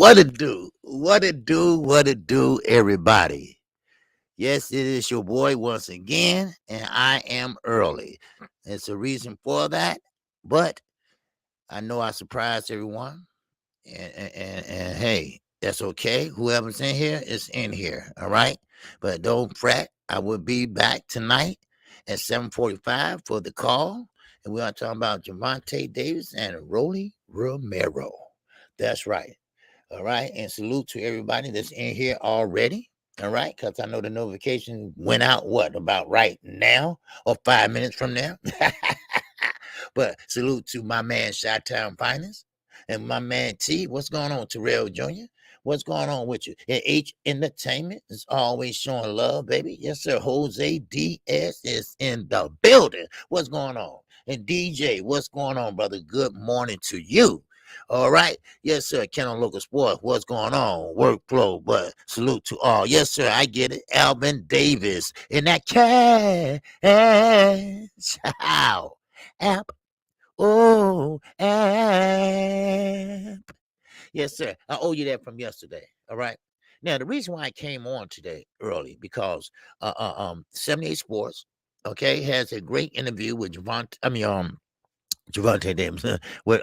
What it do? What it do? What it do, everybody? Yes, it is your boy once again, and I am early. It's a reason for that, but I know I surprised everyone, and hey, that's okay. Whoever's in here is in here, all right? But don't fret. I will be back tonight at 7:45 for the call, and we are talking about Javante Davis and Rolly Romero. That's right. All right. And salute to everybody that's in here already. All right. Because I know the notification went out, what, about right now or 5 minutes from now. But salute to my man, Chi-Town Finest, and my man T. What's going on, Terrell Jr.? What's going on with you? And H Entertainment is always showing love, baby. Yes, sir. Jose DS is in the building. What's going on? And DJ, what's going on, brother? Good morning to you. All right. Yes, sir. Ken on Local Sports. What's going on? Workflow, but salute to all. Yes, sir. I get it. Alvin Davis in that cash app. Oh, app. Yes, sir. I owe you that from yesterday. All right. Now, the reason why I came on today early because 78 Sports, okay, has a great interview with Javante Davis with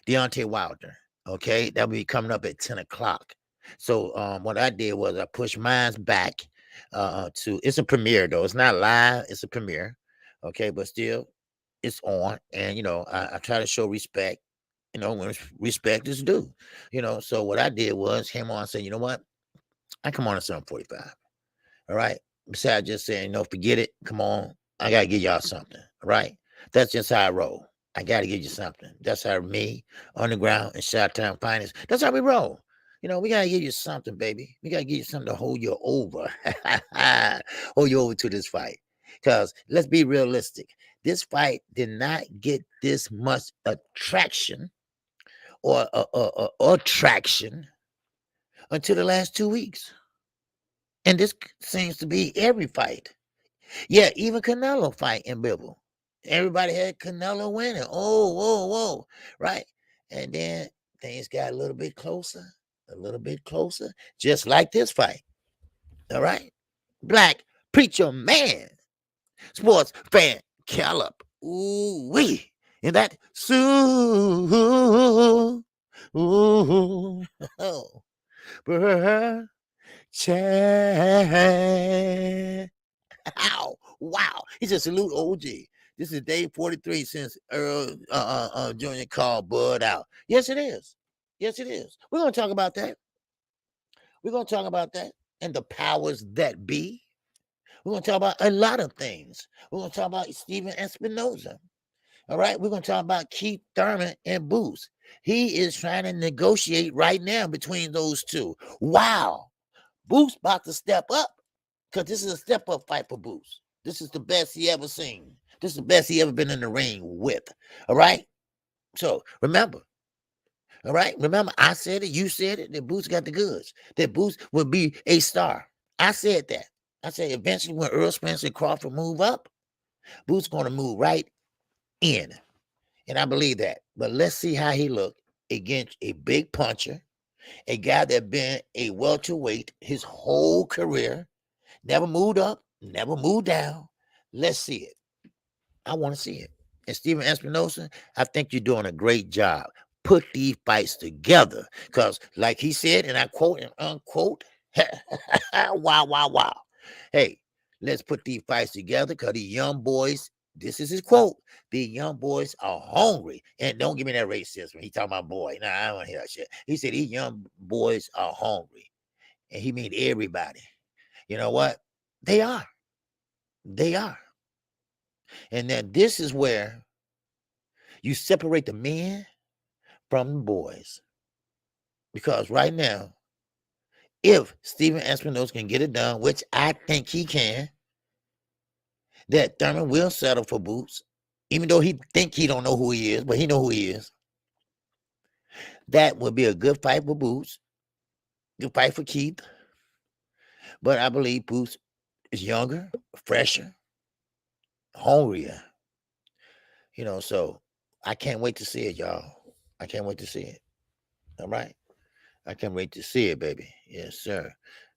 Deontay Wilder. Okay, that'll be coming up at 10 o'clock. So what I did was I pushed mine's back to it's a premiere though. It's not live, it's a premiere. Okay, but still it's on. And I try to show respect, when respect is due. So what I did was came on and said, you know what? I come on at 7:45. All right. Besides just saying, forget it. Come on. I gotta give y'all something. All right. That's just how I roll. I gotta give you something. That's how me, Underground, and Chi-Town Finest. That's how we roll. We gotta give you something, baby. We gotta give you something to hold you over. Hold you over to this fight. Because let's be realistic. This fight did not get this much attraction or attraction until the last 2 weeks. And this seems to be every fight. Yeah, even Canelo fight in Bibble. Everybody had Canelo winning. Oh, whoa, whoa. Right? And then things got a little bit closer, just like this fight. All right? Black Preacher Man, sports fan Caleb. Ooh, wee. And that Sue. Ooh. Chad. Ow, wow. He said, salute OG. This is day 43 since Earl Jr. called Bud out. Yes, it is. Yes, it is. We're going to talk about that. We're going to talk about that and the powers that be. We're going to talk about a lot of things. We're going to talk about Steven Espinoza. All right. We're going to talk about Keith Thurman and Boots. He is trying to negotiate right now between those two. Wow. Boots about to step up. Because this is a step-up fight for Boots. This is the best he ever seen. This is the best he ever been in the ring with. All right? So, remember. All right? Remember, I said it. You said it. That Boots got the goods. That Boots will be a star. I said that. I said eventually when Earl Spence and Crawford move up, Boots going to move right in. And I believe that. But let's see how he look against a big puncher, a guy that been a welterweight his whole career. Never moved up, never moved down. Let's see it. I want to see it. And Steven Espinoza, I think you're doing a great job. Put these fights together. Because, like he said, and I quote and unquote, wow, wow, wow. Hey, let's put these fights together because the young boys, this is his quote, the young boys are hungry. And don't give me that racism. He talking about boy. Nah, I don't want to hear that shit. He said these young boys are hungry. And he mean everybody. You know what? They are. They are. And then this is where you separate the men from the boys. Because right now, if Steven Espinoza can get it done, which I think he can, that Thurman will settle for Boots, even though he think he don't know who he is, but he know who he is. That would be a good fight for Boots. Good fight for Keith. But I believe Boots is younger, fresher, hungrier. So I can't wait to see it, y'all. I can't wait to see it. All right. I can't wait to see it, baby. Yes, sir.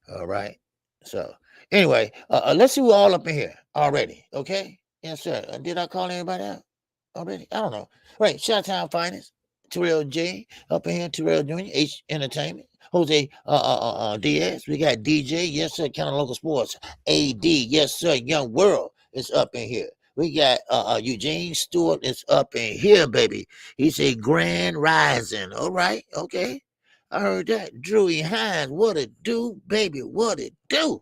All right. So anyway, let's see who all up in here already. Okay. Yes, sir. Did I call anybody out already? I don't know. Right. Shot-Town Finest. Terrell J up in here. Terrell Jr. H Entertainment. Jose Diaz. We got DJ. Yes, sir. County Local Sports. AD. Yes, sir. Young World is up in here. We got Eugene Stewart is up in here, baby. He's a Grand Rising. All right. Okay. I heard that. Drewy Hines, what it do, baby? What it do?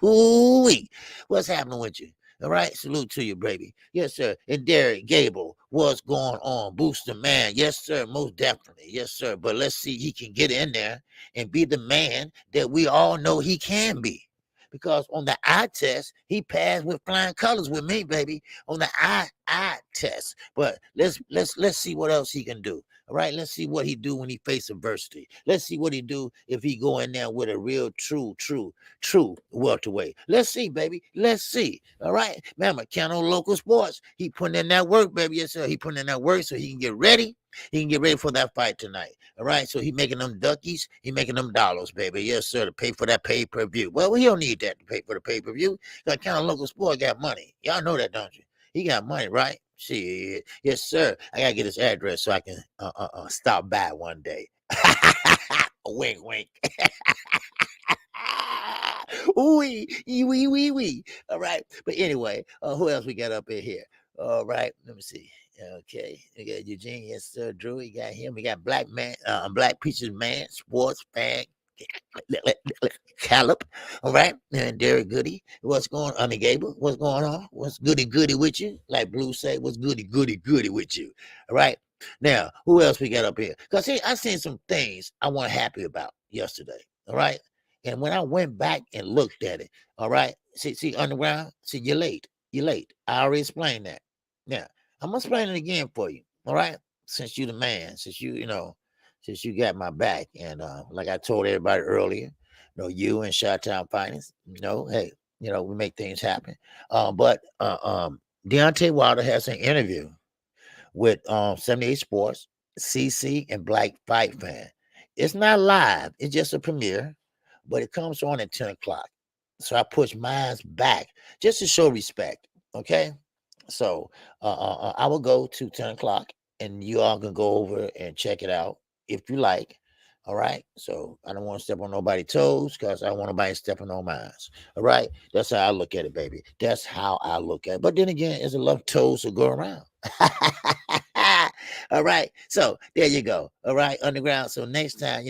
Ooh-wee. What's happening with you? All right, salute to you, baby. Yes, sir. And Derek Gable, what's going on? Booster man. Yes, sir. Most definitely. Yes, sir. But let's see he can get in there and be the man that we all know he can be. Because on the eye test, he passed with flying colors with me, baby. On the eye test. But let's see what else he can do. All right, let's see what he do when he face adversity. Let's see what he do if he go in there with a real true welterweight. Let's see, baby. Let's see. All right. Remember, count on local sports. He putting in that work, baby. Yes, sir. He putting in that work so he can get ready. He can get ready for that fight tonight. All right. So he making them duckies. He making them dollars, baby. Yes, sir. To pay for that pay-per-view. Well, he don't need that to pay for the pay-per-view. Got count on local sports got money. Y'all know that, don't you? He got money, right? Shit. Yes, sir. I gotta get his address so I can stop by one day. Wink, wink. Wee. All right. But anyway, who else we got up in here? All right. Let me see. Okay. We got Eugene. Yes, sir. Drew. We got him. We got Black Man, Black Peaches Man, sports fan. Calip, all right, and Derek Goody. What's going on, Gable? What's going on? What's goody with you? Like Blue say, what's goody with you? All right. Now, who else we got up here? Because see, I seen some things I wasn't happy about yesterday. All right. And when I went back and looked at it, all right, see, Underground, see, you're late. You're late. I already explained that. Now, I'm gonna explain it again for you. All right. Since you the man, since you got my back. And like I told everybody earlier, you and Shot-Town Finance, hey, we make things happen. But Deontay Wilder has an interview with 78 Sports, CC, and Black Fight Fan. It's not live, it's just a premiere, but it comes on at 10 o'clock. So I push mine back just to show respect. Okay. So I will go to 10 o'clock and you all can go over and check it out if you like. All right. So I don't want to step on nobody's toes because I don't want nobody stepping on mine. All right. That's how I look at it, baby. That's how I look at it. But then again, there's enough toes to go around. All right. So there you go. All right. Underground. So next time,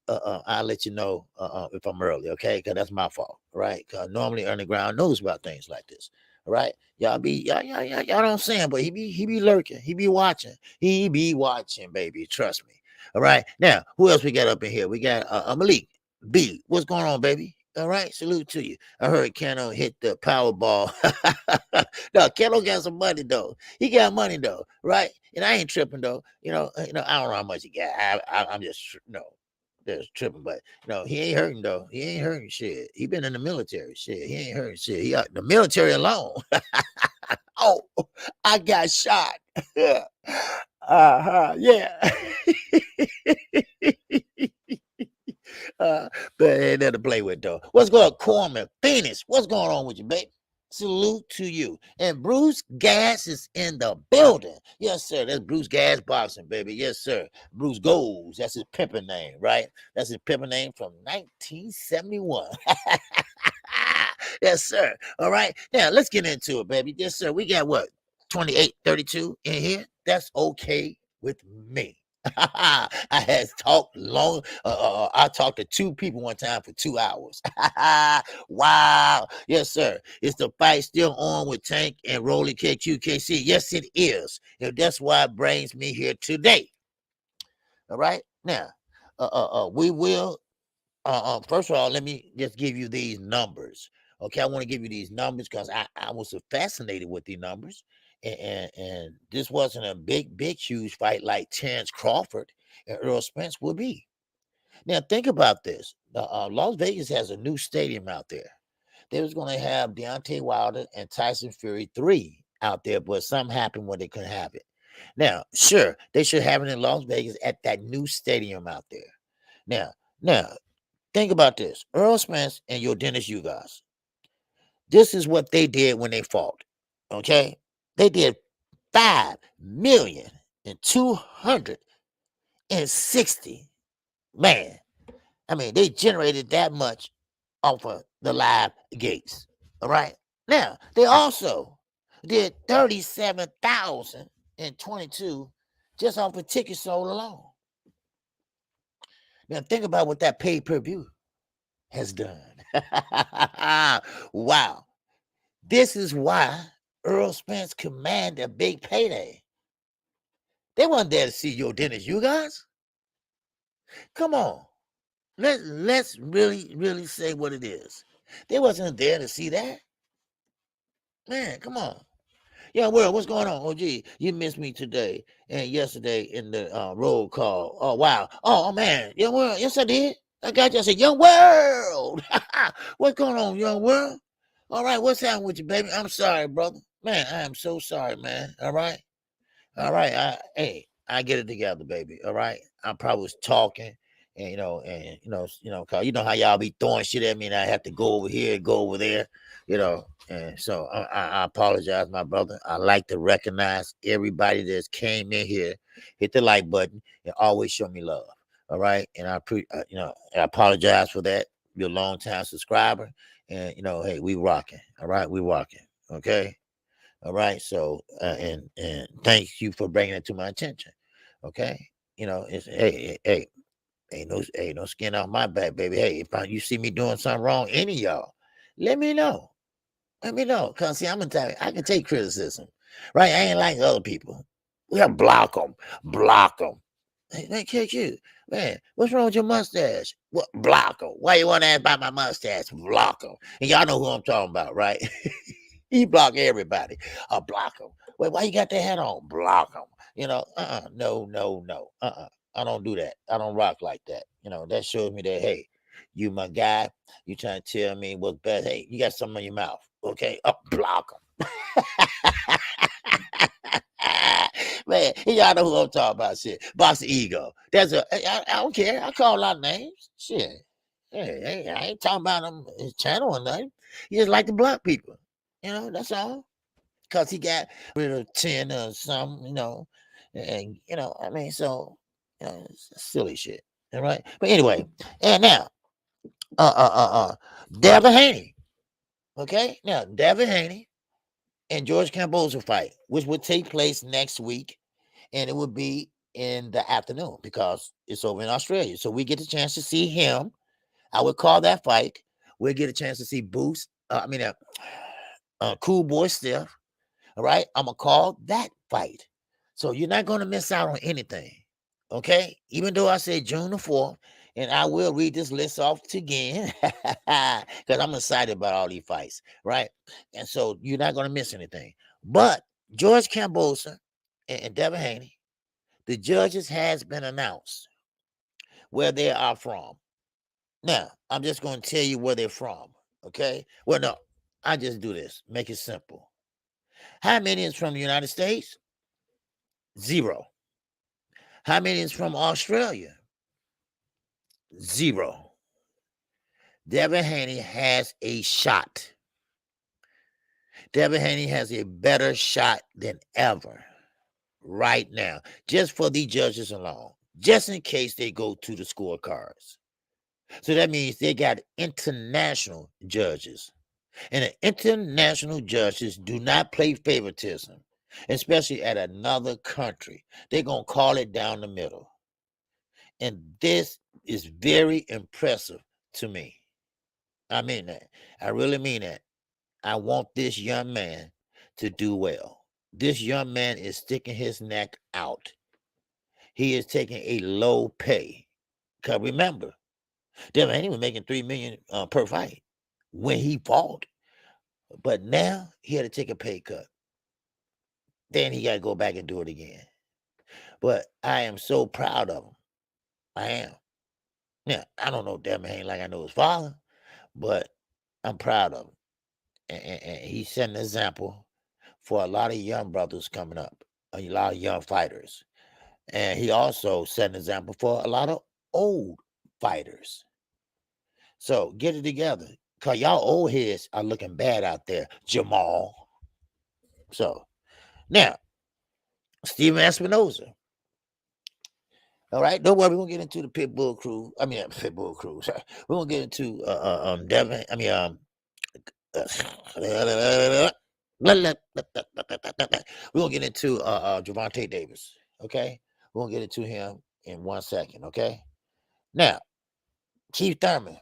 I'll let you know if I'm early. Okay. Because that's my fault. All right. Because normally Underground knows about things like this. All right. Y'all don't say him, but he be lurking. He be watching. He be watching, baby. Trust me. All right. Now, who else we got up in here? We got Malik B. What's going on, baby? All right. Salute to you. I heard Keno hit the Powerball. No, Keno got some money though. He got money though, right? And I ain't tripping though. I don't know how much he got. I'm just just tripping, but he ain't hurting though. He ain't hurting shit. He been in the military. Shit, he ain't hurting shit. He out the military alone. Oh, I got shot. Yeah. Yeah. But ain't nothing to play with though. What's going on, Corman? Phoenix, what's going on with you, baby? Salute to you. And Bruce Gas is in the building. Yes, sir. That's Bruce Gas Boxing, baby. Yes, sir. Bruce Goals. That's his pimping name, right? That's his pimping name from 1971. Yes, sir. All right. Now let's get into it, baby. Yes, sir. We got what? 2832 in here. That's okay with me. I had talked long. I talked to two people one time for 2 hours. Wow. Yes, sir. Is the fight still on with Tank and Rolly KQKC? Yes, it is. And that's why it brings me here today. All right. Now, we will. First of all, let me just give you these numbers. Okay, I want to give you these numbers because I was fascinated with these numbers. And this wasn't a big, huge fight like Terrence Crawford and Earl Spence will be. Now, think about this. Las Vegas has a new stadium out there. They was going to have Deontay Wilder and Tyson Fury 3 out there, but something happened where they couldn't have it. Now, sure, they should have it in Las Vegas at that new stadium out there. Now, Now, think about this. Earl Spence and your Dennis, you guys. This is what they did when they fought. Okay? They did 5,260,000. Man, I mean, they generated that much off of the live gates. All right. Now, they also did 37,022 just off of tickets sold alone. Now, think about what that pay per view has done. Wow. This is why Earl Spence commanded a big payday. They weren't there to see your Dennis, you guys. Come on. Let's really say what it is. They wasn't there to see that. Man, come on. Yeah, well, what's going on? Oh, gee, you missed me today and yesterday in the roll call. Oh, wow. Oh, man. Young World. Yes, I did. I got you. I said, Young World. What's going on, Young World? All right, what's happening with you, baby? I'm sorry, brother. Man, I am so sorry, man. All right. All right. I get it together, baby. All right. I probably was talking and cause you know how y'all be throwing shit at me and I have to go over here and go over there, and so I apologize, my brother. I like to recognize everybody that's came in here, hit the like button, and always show me love. All right. And I apologize for that. You're a long time subscriber. And hey, we rocking. All right, we rocking. Okay. All right. So and thank you for bringing it to my attention. Okay. It's hey, ain't no skin off my back, baby. Hey, if you see me doing something wrong, any of y'all, let me know. Let me know. Cause see, I'm gonna tell you, I can take criticism, right? I ain't like other people. We gotta block them, block them. Hey, KQ, man, what's wrong with your mustache? What block them? Why you want to ask about my mustache? Block them. And y'all know who I'm talking about, right? He block everybody. Block them. Wait, why you got that hat on? Block them. No. I don't do that. I don't rock like that. That shows me that, hey, you my guy. You trying to tell me what's best. Hey, you got something in your mouth. Okay, block them. Man, y'all know who I'm talking about. Shit, box of ego. I don't care. I call out names. Shit. Hey, I ain't talking about his channel or nothing. He just like to block people. That's all. Cause he got rid of 10 or something, and I mean, so it's silly shit. All right. But anyway, and now, Devin Haney. Okay, now Devin Haney and George Camboza fight, which would take place next week, and it would be in the afternoon because it's over in Australia. So we get a chance to see him. I would call that fight. We'll get a chance to see Boost. Cool Boy Steph. All right, I'm gonna call that fight. So you're not gonna miss out on anything. Okay, even though I said June the 4th, and I will read this list off again because I'm excited about all these fights, right? And so you're not gonna miss anything. But George Camboza and Devin Haney, the judges has been announced where they are from. Now, I'm just going to tell you where they're from. Okay. Well, no, I just do this. Make it simple. How many is from the United States? 0. How many is from Australia? 0. Devin Haney has a shot. Devin Haney has a better shot than ever right now, just for the judges alone, just in case they go to the scorecards. So that means they got international judges. And the international judges do not play favoritism, especially at another country. They're going to call it down the middle. And this is very impressive to me. I mean that. I really mean that. I want this young man to do well. This young man is sticking his neck out. He is taking a low pay. Because remember, Devin Haney was making $3 million per fight when he fought. But now he had to take a pay cut. Then he got to go back and do it again. But I am so proud of him. I am. Now, I don't know Devin Haney like I know his father, but I'm proud of him. And he set an example for a lot of young brothers coming up, a lot of young fighters. And he also set an example for a lot of old fighters. So get it together. Cause y'all old heads are looking bad out there, Jamal. So now, Steven Espinoza. All right, don't worry, we're gonna get into the Pitbull crew. I mean Pitbull crew. Sorry. We're gonna get into Devin. I mean we're gonna get into Gervonta Davis. Okay, we're gonna get into him in 1 second. Okay, now Keith Thurman,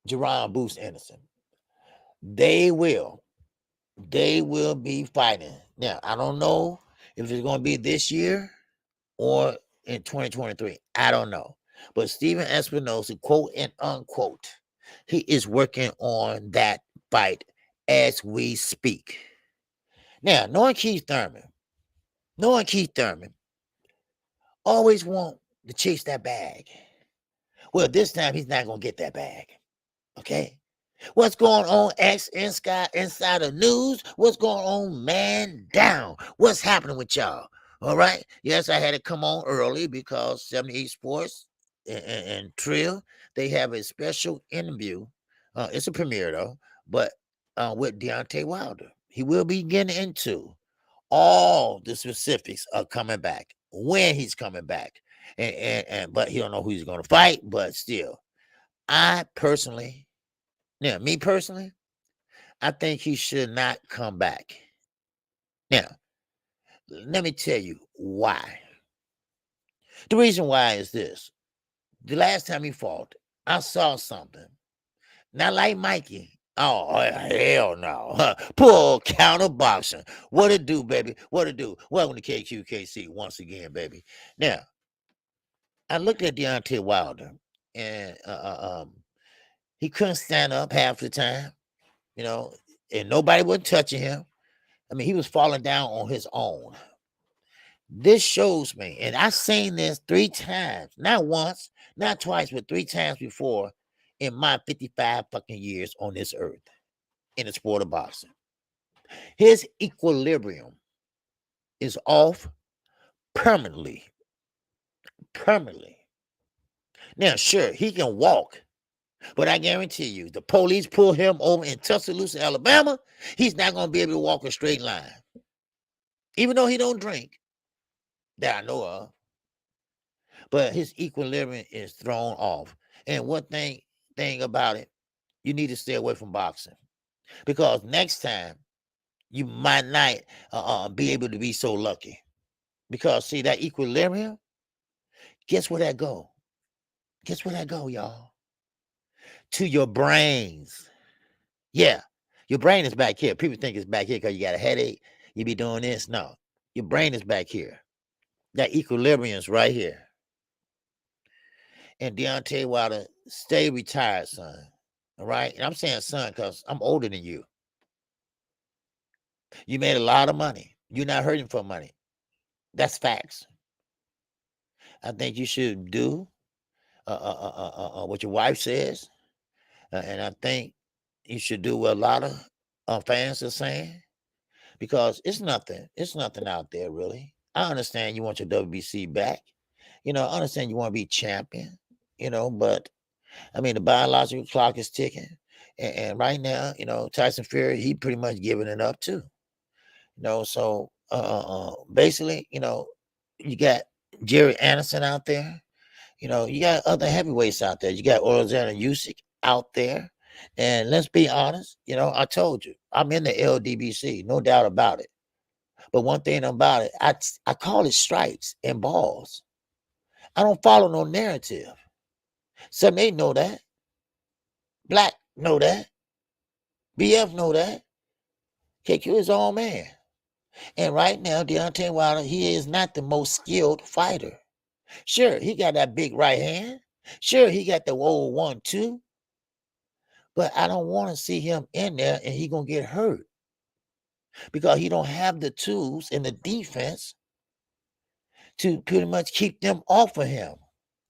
Jerron Boost Anderson, they will be fighting. Now I don't know if it's gonna be this year or in 2023. I don't know. But Steven Espinoza, quote and unquote, he is working on that fight as we speak. Now, knowing Keith Thurman always want to chase that bag. Well, this time he's not going to get that bag. Okay? What's going on, X Insider News? What's going on, man down? What's happening with y'all? All right. Yes, I had to come on early because 78 Sports and Trill, they have a special interview. It's a premiere, though, but with Deontay Wilder. He will be getting into all the specifics of coming back, when he's coming back. But he don't know who he's going to fight, but still, me personally, I think he should not come back. Now, let me tell you why. The reason why is this. The last time he fought, I saw something. Not like Mikey. Oh, hell no. Poor counter boxing. What it do, baby? What it do? Welcome to KQKC once again, baby. Now, I looked at Deontay Wilder, and he couldn't stand up half the time, and nobody was touching him. I mean, he was falling down on his own. This shows me, and I've seen this 3 times, not once, not twice, but 3 times before in my 55 fucking years on this earth in the sport of boxing. His equilibrium is off permanently. Now, sure, he can walk, but I guarantee you, the police pull him over in Tuscaloosa, Alabama, he's not going to be able to walk a straight line. Even though he don't drink, that I know of. But his equilibrium is thrown off. And one thing about it, you need to stay away from boxing. Because next time, you might not be able to be so lucky. Because, see, that equilibrium, guess where that go? Guess where that go, y'all? To your brains. Yeah, your brain is back here. People think it's back here because you got a headache. You be doing this. No, your brain is back here. That equilibrium is right here. And Deontay Wilder, stay retired, son. All right? And I'm saying son because I'm older than you. You made a lot of money. You're not hurting for money. That's facts. I think you should do what your wife says. And I think you should do what a lot of fans are saying. Because it's nothing out there, really. I understand you want your WBC back. I understand you want to be champion, but I mean, the biological clock is ticking. And right now, Tyson Fury, he pretty much giving it up too. So basically, you got Jerry Anderson out there. You got other heavyweights out there. You got Alexander Usyk out there. And let's be honest, I told you, I'm in the LDBC, no doubt about it. But one thing about it, I call it strikes and balls. I don't follow no narrative. Some they know that. Black know that. BF know that. KQ is all man. And right now, Deontay Wilder, he is not the most skilled fighter. Sure, he got that big right hand. Sure, he got the old 1-2. But I don't want to see him in there and he going to get hurt. Because he don't have the tools in the defense to pretty much keep them off of him.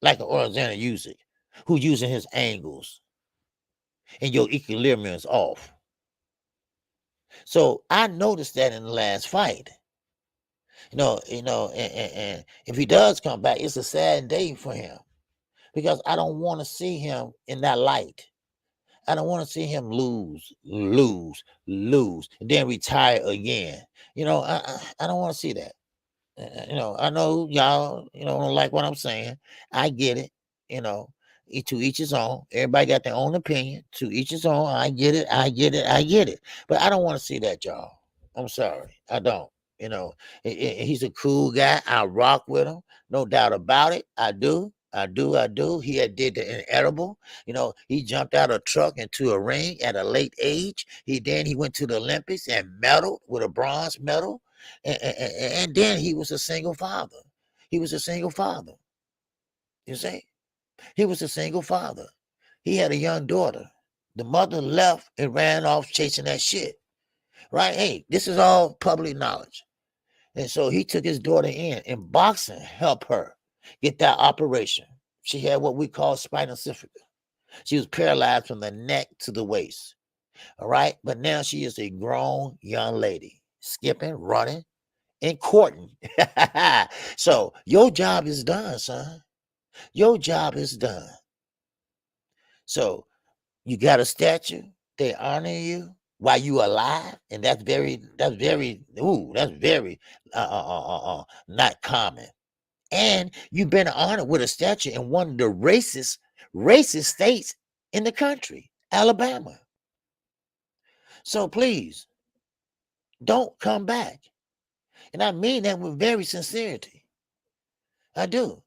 Like an Alexander Usyk, who using his angles. And your equilibrium is off. So I noticed that in the last fight. And if he does come back, it's a sad day for him. because I don't want to see him in that light. I don't want to see him lose, and then retire again. I don't want to see that. I know y'all, don't like what I'm saying. I get it. You know, to each his own. Everybody got their own opinion. To each his own. I get it. I get it. I get it. But I don't want to see that, y'all. I'm sorry. I don't. He's a cool guy. I rock with him. No doubt about it. I do. I do. I do. He had did the inedible. He jumped out of a truck into a ring at a late age. He went to the Olympics and medaled with a bronze medal. And then he was a single father. He was a single father. You see? He was a single father. He had a young daughter. The mother left and ran off chasing that shit. Right? Hey, this is all public knowledge. And so he took his daughter in, and boxing helped her get that operation. She had what we call spinal bifida. She was paralyzed from the neck to the waist. All right? But now she is a grown young lady, skipping, running, and courting. So your job is done, son. Your job is done. So you got a statue. They honor you while you alive, and that's very not common. And you've been honored with a statue in one of the racist states in the country, Alabama. So please don't come back. And I mean that with very sincerity. I do.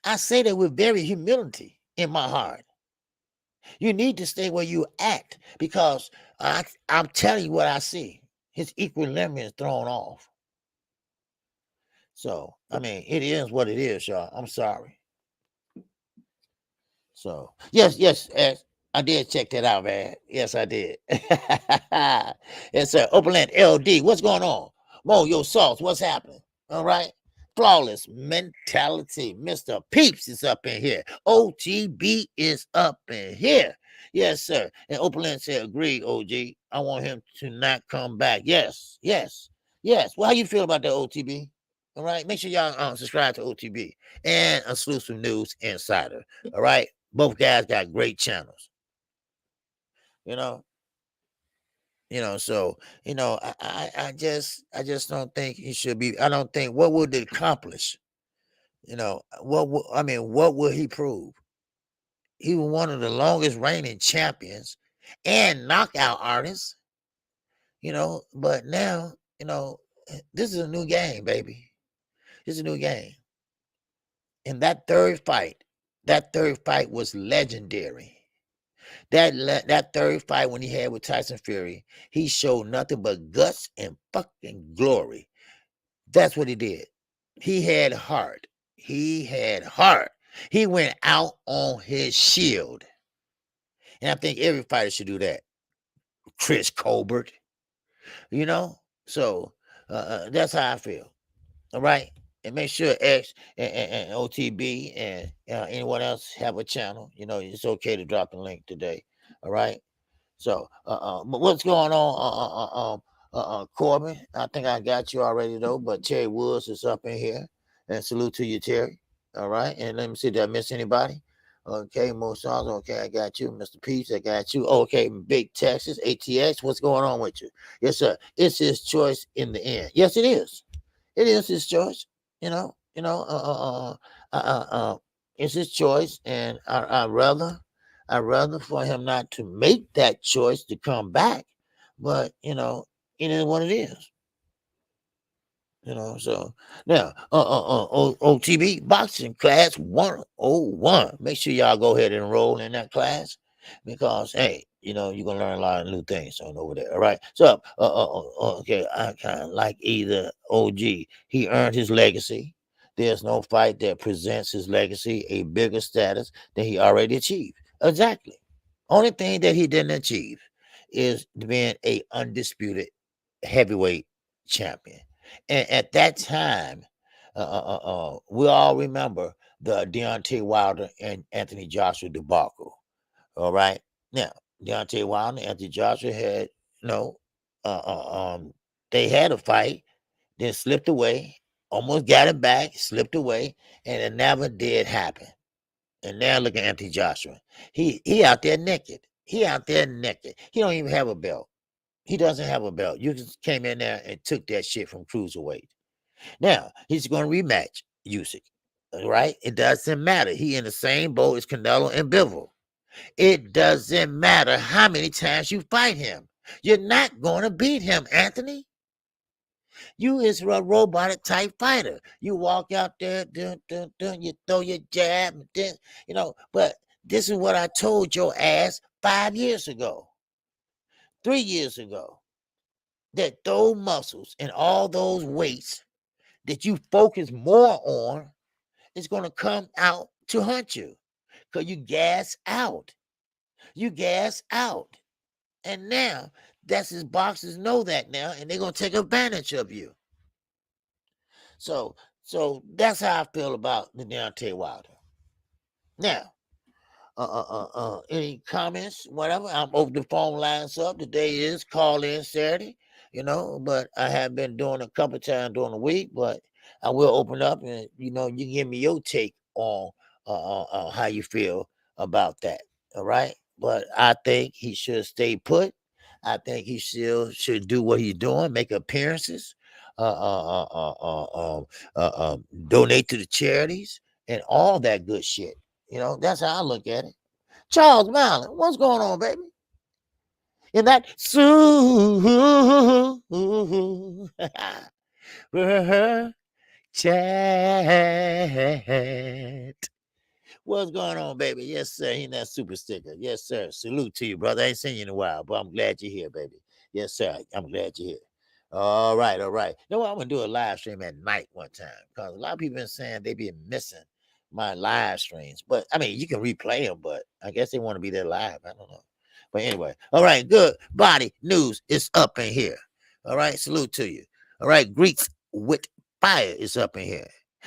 I say that with very humility in my heart. You need to stay where you at, because I'm telling you what I see. His equilibrium is thrown off. So, I mean, it is what it is, y'all. I'm sorry. So, yes, I did check that out, man. Yes, I did. Yes, sir. Openland LD, what's going on? Mo, your sauce, what's happening? All right. Flawless mentality. Mr. Peeps is up in here. OTB is up in here. Yes, sir. And Openland said, agree, OG. I want him to not come back. Yes. Well, how you feel about that, OTB? All right. Make sure y'all subscribe to OTB and Exclusive News Insider. All right. Both guys got great channels. So I just don't think he should be. I don't think, what would it accomplish? What will he prove? He was one of the longest reigning champions and knockout artists. But now, this is a new game, baby. This is a new game. And that third fight was legendary. That third fight when he had with Tyson Fury, he showed nothing but guts and fucking glory. That's what he did. He had heart. He went out on his shield. And I think every fighter should do that. Chris Colbert, So that's how I feel. All right. And make sure X and OTB and anyone else have a channel. It's okay to drop the link today. All right. So, but what's going on, Corbin? I think I got you already though. But Terry Woods is up in here, and salute to you, Terry. All right, and let me see, did I miss anybody? Okay, Mo Songs. Okay, I got you, Mr. Peace. I got you. Okay, Big Texas ATX. What's going on with you? Yes, sir. It's his choice in the end. Yes, it is. It is his choice. It's his choice, and I'd rather for him not to make that choice to come back, but it is what it is. So now OTB boxing class 101. Make sure y'all go ahead and enroll in that class, because hey, you're gonna learn a lot of new things on over there. All right. So okay, I kind of like either OG. He earned his legacy. There's no fight that presents his legacy a bigger status than he already achieved. Exactly. Only thing that he didn't achieve is being a undisputed heavyweight champion. And at that time, we all remember the Deontay Wilder and Anthony Joshua debacle. All right. Now, Deontay Wilder and Anthony Joshua had, they had a fight, then slipped away, almost got it back, slipped away, and it never did happen. And now look at Anthony Joshua. He out there naked. He out there naked. He don't even have a belt. He doesn't have a belt. You just came in there and took that shit from cruiserweight. Now he's going to rematch Usyk, right? It doesn't matter. He in the same boat as Canelo and Bivol. It doesn't matter how many times you fight him. You're not going to beat him, Anthony. You is a robotic type fighter. You walk out there, you throw your jab, but this is what I told your ass 5 years ago, 3 years ago, that those muscles and all those weights that you focus more on is going to come out to hunt you because you gas out. You gas out. And now, that's his boxers know that now, and they're going to take advantage of you. So that's how I feel about the Deontay Wilder. Now, any comments, whatever? I'm open the phone lines up. Today is call in Saturday, but I have been doing a couple times during the week, but I will open up and, you can give me your take on how you feel about that. All right. But I think he should stay put. I think he still should do what he's doing, make appearances, donate to the charities and all that good shit. That's how I look at it. Charles Marlin, what's going on, baby? In that chat. What's going on, baby? Yes, sir. He that super sticker. Yes, sir. Salute to you, brother. I ain't seen you in a while, but I'm glad you're here, baby. Yes, sir. I'm glad you're here. All right, all right. You know what? I'm gonna do a live stream at night one time because a lot of people been saying they be missing my live streams. But I mean, you can replay them, but I guess they want to be there live. I don't know. But anyway, all right, good body news is up in here. All right, salute to you. All right, Greeks with fire is up in here.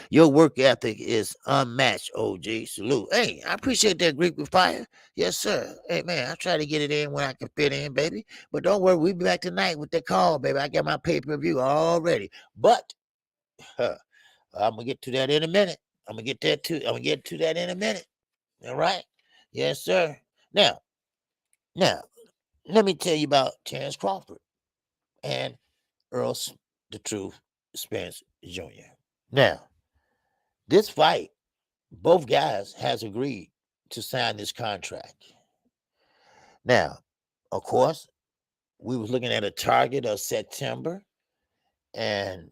Your work ethic is unmatched, OG. Salute. Hey, I appreciate that, Greek with fire. Yes, sir. Hey, man, I try to get it in when I can fit in, baby. But don't worry, we'll be back tonight with that call, baby. I got my pay-per-view already. But I'm gonna get to that in a minute. I'm gonna get to that in a minute. All right. Yes, sir. Now, let me tell you about Terrence Crawford and Earl the Truth Spence Jr. Now, this fight, both guys has agreed to sign this contract. Now, of course, we was looking at a target of September, and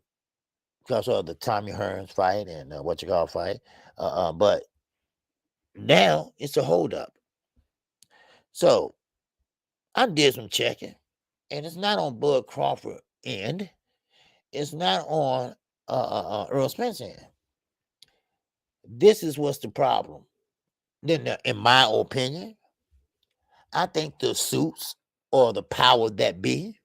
because of the Tommy Hearns fight and fight, but now it's a holdup. So I did some checking, and it's not on Bud Crawford end. It's not on Earl Spence end. This is what's the problem. Then, in my opinion, I think the suits or the power that be,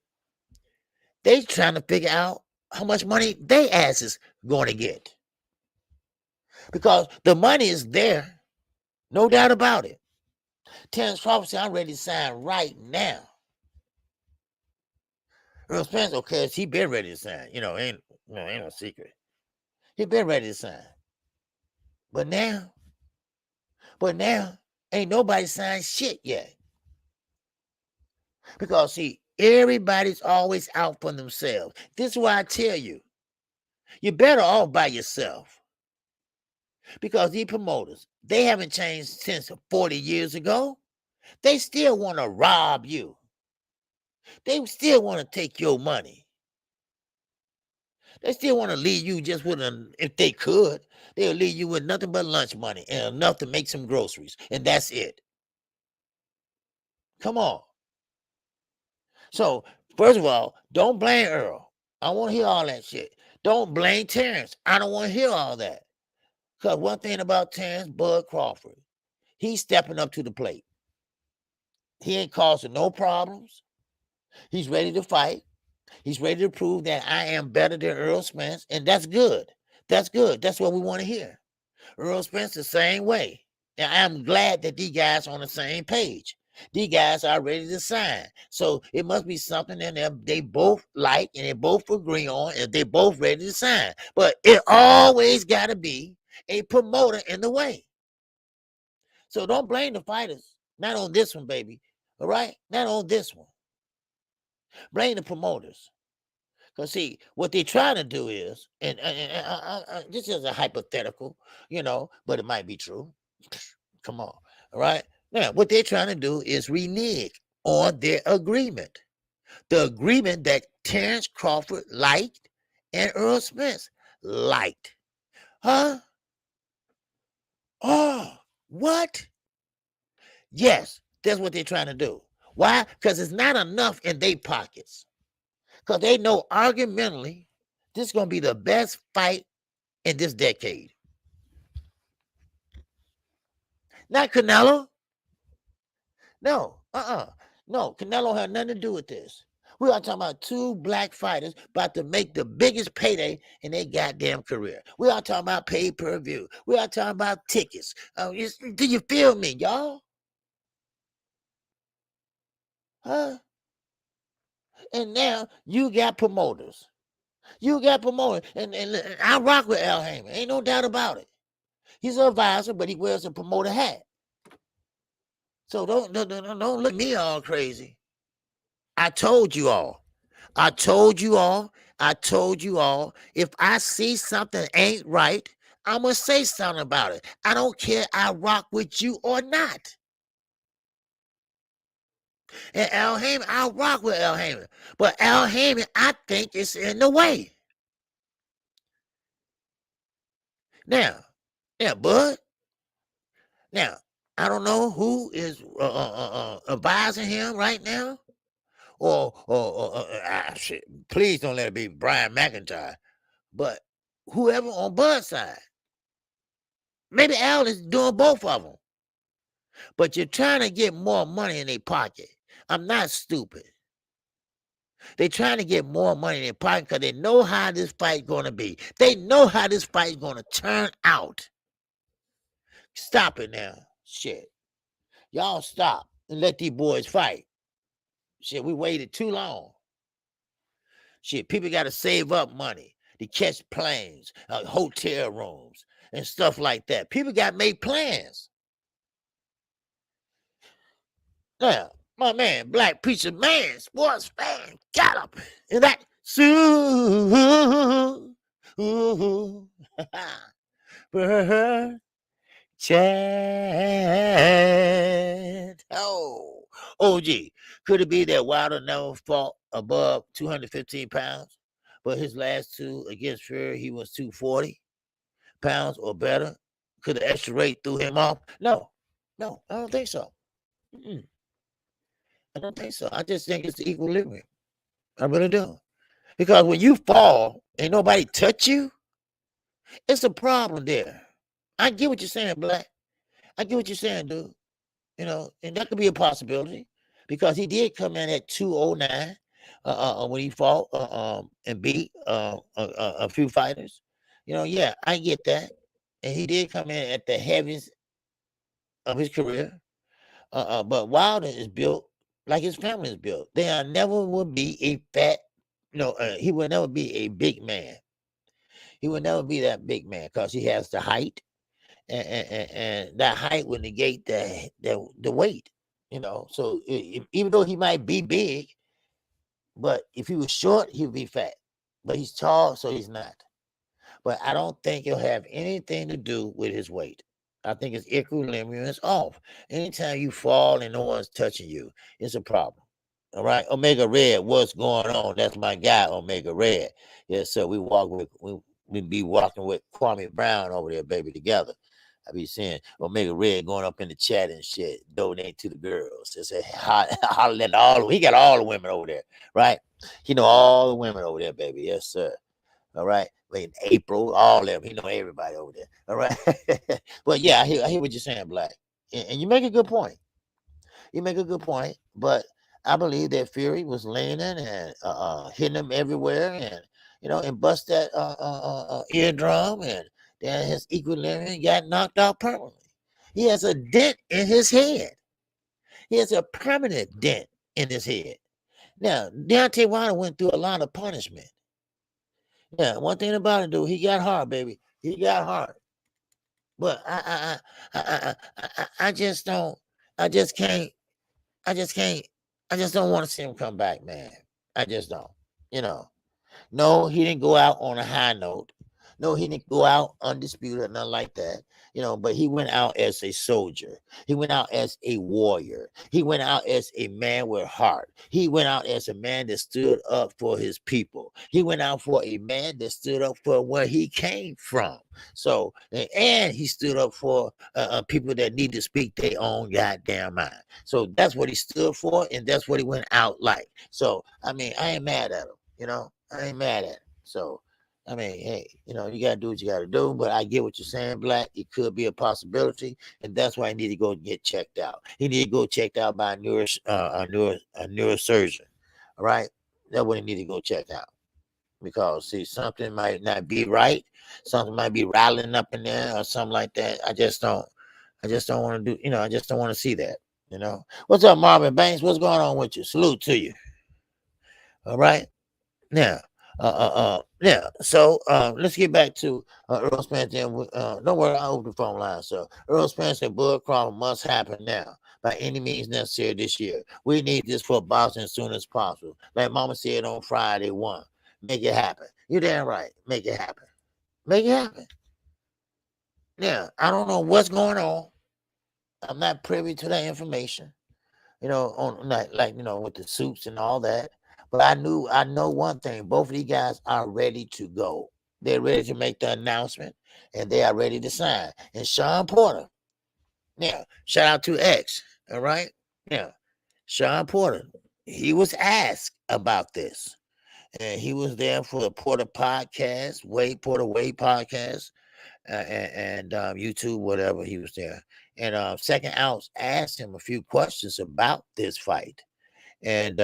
they trying to figure out how much money they asses going to get. Because the money is there, no doubt about it. Terrence Crawford said, I'm ready to sign right now. Earl Spence, okay, he been ready to sign. Ain't no secret. He been ready to sign. But now, ain't nobody signed shit yet. Because, see, everybody's always out for themselves. This is why I tell you, you're better off by yourself. Because these promoters, they haven't changed since 40 years ago. They still want to rob you. They still want to take your money. They still want to leave you just with if they could, they'll leave you with nothing but lunch money and enough to make some groceries. And that's it. Come on. So, first of all, don't blame Earl. I don't want to hear all that shit. Don't blame Terrence. I don't want to hear all that. Because one thing about Terrence Bud Crawford, he's stepping up to the plate. He ain't causing no problems. He's ready to fight. He's ready to prove that I am better than Earl Spence, and that's good. That's good. That's what we want to hear. Earl Spence the same way. And I'm glad that these guys are on the same page. These guys are ready to sign. So it must be something that they both like and they both agree on, and they both ready to sign. But it always got to be a promoter in the way. So don't blame the fighters. Not on this one, baby. All right? Not on this one. Blame the promoters. Because, see, what they're trying to do is, and this is a hypothetical, but it might be true. Come on. All right? Now, what they're trying to do is renege on their agreement. The agreement that Terrence Crawford liked and Earl Spence liked. Huh? Oh, what? Yes, that's what they're trying to do. Why? Because it's not enough in their pockets. Because they know argumentally this is going to be the best fight in this decade. Not Canelo. No, No, Canelo had nothing to do with this. We are talking about two black fighters about to make the biggest payday in their goddamn career. We are talking about pay-per-view. We are talking about tickets. Do you feel me, y'all? Huh? And now you got promoters. You got promoters. And I rock with Al Heyman. Ain't no doubt about it. He's an advisor, but he wears a promoter hat. So don't look at me all crazy. I told you all. If I see something ain't right, I'm going to say something about it. I don't care I rock with you or not. And Al Heyman, I rock with Al Heyman. But Al Heyman, I think it's in the way. Now, bud. Now, I don't know who is advising him right now. Or shit, please don't let it be Brian McIntyre. But whoever on Bud's side. Maybe Al is doing both of them. But you're trying to get more money in their pocket. I'm not stupid. They're trying to get more money in their pocket because they know how this fight going to be. They know how this fight is going to turn out. Stop it now. Shit. Y'all stop and let these boys fight. Shit, we waited too long. Shit, people got to save up money to catch planes, hotel rooms, and stuff like that. People got to make plans. Now, my man, Black Preacher Man, sports fan, got up. And that, Chad. Oh, OG. Could it be that Wilder never fought above 215 pounds? But his last two against Fury, he was 240 pounds or better. Could the extra weight threw him off? No, I don't think so. I don't think so. I just think it's the equilibrium. I really do. Because when you fall and nobody touch you, it's a problem there. I get what you're saying, Black. I get what you're saying, dude. And that could be a possibility because he did come in at 209 when he fought and beat a few fighters. Yeah, I get that. And he did come in at the heaviest of his career. But Wilder is built like his family is built. There never will be a fat, he will never be a big man. He will never be that big man because he has the height. And that height would negate the weight, So even though he might be big, but if he was short, he would be fat. But he's tall, so he's not. But I don't think it'll have anything to do with his weight. I think his equilibrium is off. Anytime you fall and no one's touching you, it's a problem. All right, Omega Red, what's going on? That's my guy, Omega Red. Yes, sir. We be walking with Kwame Brown over there, baby, together. I be seeing Omega Red going up in the chat and shit, donate to the girls. They say, he got all the women over there, right? He know all the women over there, baby. Yes, sir. All right. In April, all of them. He know everybody over there. All right. But yeah, I hear what you're saying, Black. And you make a good point. But I believe that Fury was landing and hitting him everywhere and bust that eardrum and then his equilibrium got knocked out permanently. He has a dent in his head. He has a permanent dent in his head. Now, Deontay Wilder went through a lot of punishment. Yeah, one thing about it, dude, he got hard, baby. He got hard. But I just don't. I just can't. I just can't. I just don't want to see him come back, man. I just don't. You know. No, he didn't go out on a high note. No, he didn't go out undisputed or nothing like that. But he went out as a soldier. He went out as a warrior. He went out as a man with heart. He went out as a man that stood up for his people. He went out for a man that stood up for where he came from. So, and he stood up for people that need to speak their own goddamn mind. So that's what he stood for, and that's what he went out like. So, I mean, I ain't mad at him. I ain't mad at him. So, I mean, hey, you gotta do what you gotta do. But I get what you're saying, Black. It could be a possibility, and that's why I need to go get checked out. He need to go checked out by a neurosurgeon. All right, that's what he need to go check out, because see, something might not be right. Something might be rattling up in there or something like that. I just don't want to do. I just don't want to see that. What's up, Marvin Banks? What's going on with you? Salute to you. All right. Now, yeah. So let's get back to Earl Spence. And don't worry, I'll open the phone line. So Earl Spence and Bud Crawford must happen now by any means necessary this year. We need this for boxing as soon as possible. Like Mama said on Friday 1. Make it happen. You're damn right. Make it happen. Make it happen. Yeah, I don't know what's going on. I'm not privy to that information. On like with the suits and all that. But I know one thing. Both of these guys are ready to go. They're ready to make the announcement, and they are ready to sign. And Sean Porter, yeah, shout out to X. All right, yeah, Sean Porter. He was asked about this, and he was there for the Porter podcast, Porter Wade podcast, and YouTube, whatever. He was there. And Second Ounce asked him a few questions about this fight. And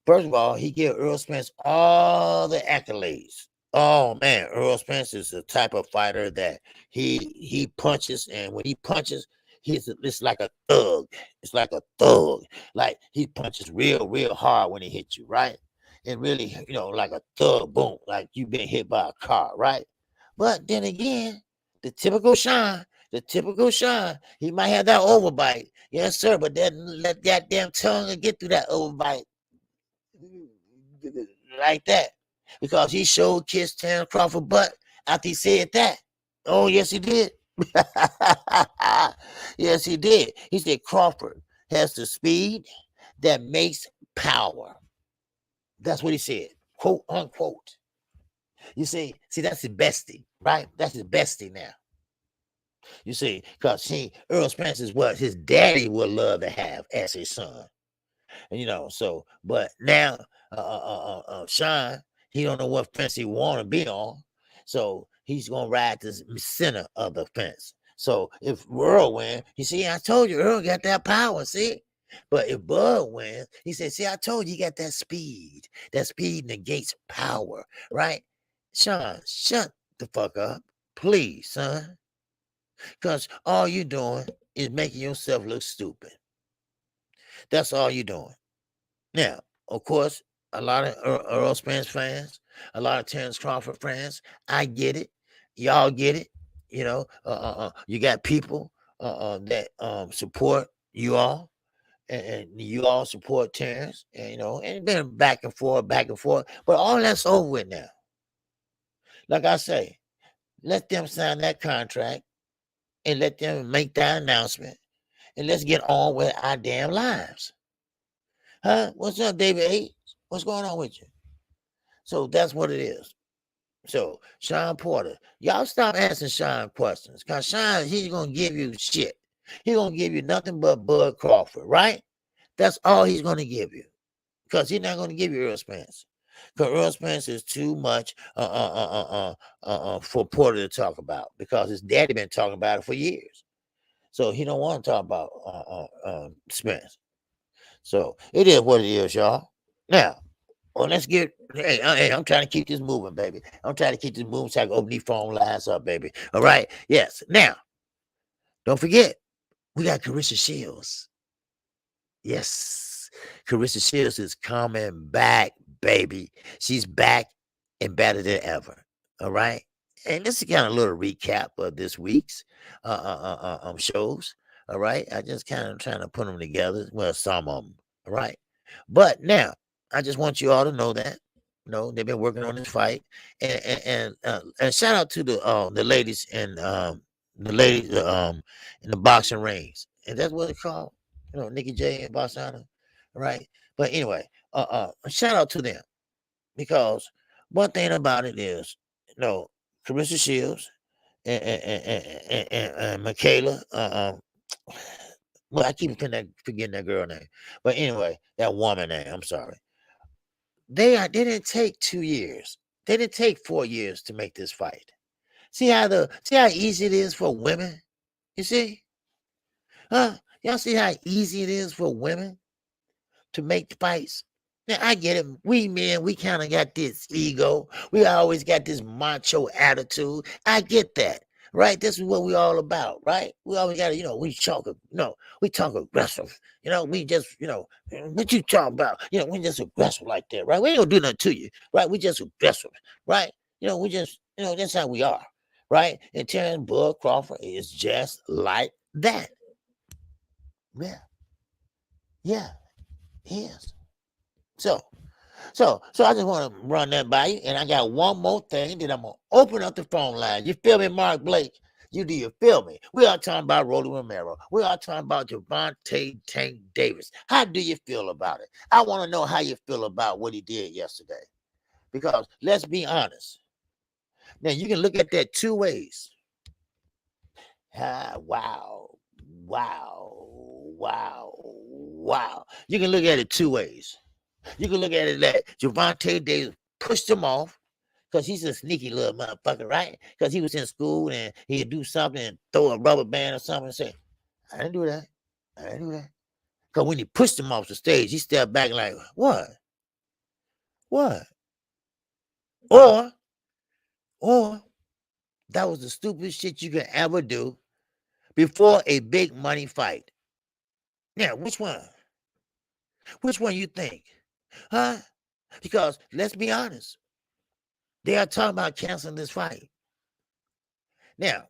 first of all, he gave Earl Spence all the accolades. Oh man, Earl Spence is the type of fighter that he punches, and when he punches, it's like a thug. It's like a thug. Like he punches real hard when he hits you, right? And really, like a thug, boom, like you've been hit by a car, right? But then again, the typical Sean, he might have that overbite. Yes, sir, but then let goddamn tongue get through that overbite like that. Because he showed Kiss Terrence Crawford butt after he said that. Oh, yes, he did. Yes, he did. He said Crawford has the speed that makes power. That's what he said, quote unquote. You see, that's his bestie, right? That's his bestie now. You see, because Earl Spence is what his daddy would love to have as his son. And but now Sean, he don't know what fence he want to be on. So he's gonna ride the center of the fence. So if Earl wins, I told you Earl got that power, see? But if Bud wins, he said, see, I told you got that speed. That speed negates power, right? Sean, shut the fuck up, please, son. Because all you doing is making yourself look stupid. That's all you doing. Now, of course, a lot of Earl Spence fans, a lot of Terrence Crawford fans, I get it. Y'all get it. You got people that support you all, and you all support Terrence, and it's been back and forth. But all that's over with now. Like I say, let them sign that contract and let them make that announcement, and let's get on with our damn lives. Huh? What's up, David 8? What's going on with you? So that's what it is. So Sean Porter, y'all stop asking Sean questions, because Sean, he's gonna give you shit. He's gonna give you nothing but Bud Crawford, right? That's all he's gonna give you, because he's not gonna give you Earl Spence. Because Earl Spence is too much for Porter to talk about, because his daddy been talking about it for years. So he don't want to talk about Spence. So it is what it is, y'all. Now, let's get. Hey, I'm trying to keep this moving, baby. I'm trying to keep this moving so I can open these phone lines up, baby. All right. Yes. Now, don't forget, we got Carissa Shields. Yes, Carissa Shields is coming back, baby. She's back and better than ever. All right. And this is kind of a little recap of this week's shows. All right. I just kind of trying to put them together. Well, some of them. All right. But now, I just want you all to know that. They've been working on this fight. And shout out to the ladies in in the boxing rings. And that's what it's called. Nikki J and Bossana. Right. But anyway, shout out to them. Because one thing about it is, Carissa Shields and Michaela. Well, I keep forgetting that girl name, but anyway, that woman name. I'm sorry. They didn't take 2 years. They didn't take 4 years to make this fight. See how easy it is for women. You see, huh? Y'all see how easy it is for women to make fights. Now, I get it. We men, we kind of got this ego. We always got this macho attitude. I get that, right? This is what we all about, right? We always got to, we talk aggressive. We just, what you talk about? We just aggressive like that, right? We ain't gonna do nothing to you, right? We just aggressive, right? We just, that's how we are, right? And Terrence Bud Crawford is just like that. Yeah, he is. So I just want to run that by you. And I got one more thing that I'm going to open up the phone line. You feel me, Mark Blake? Do you feel me? We are talking about Rolly Romero. We are talking about Gervonta Tank Davis. How do you feel about it? I want to know how you feel about what he did yesterday. Because let's be honest. Now, you can look at that two ways. Wow. You can look at it two ways. You can look at it that Gervonta Davis pushed him off because he's a sneaky little motherfucker, right? Because he was in school and he'd do something and throw a rubber band or something and say, I didn't do that. Because when he pushed him off the stage, he stepped back like, what? Or that was the stupidest shit you could ever do before a big money fight. Now, which one? Which one you think? Huh? Because let's be honest. They are talking about canceling this fight. Now,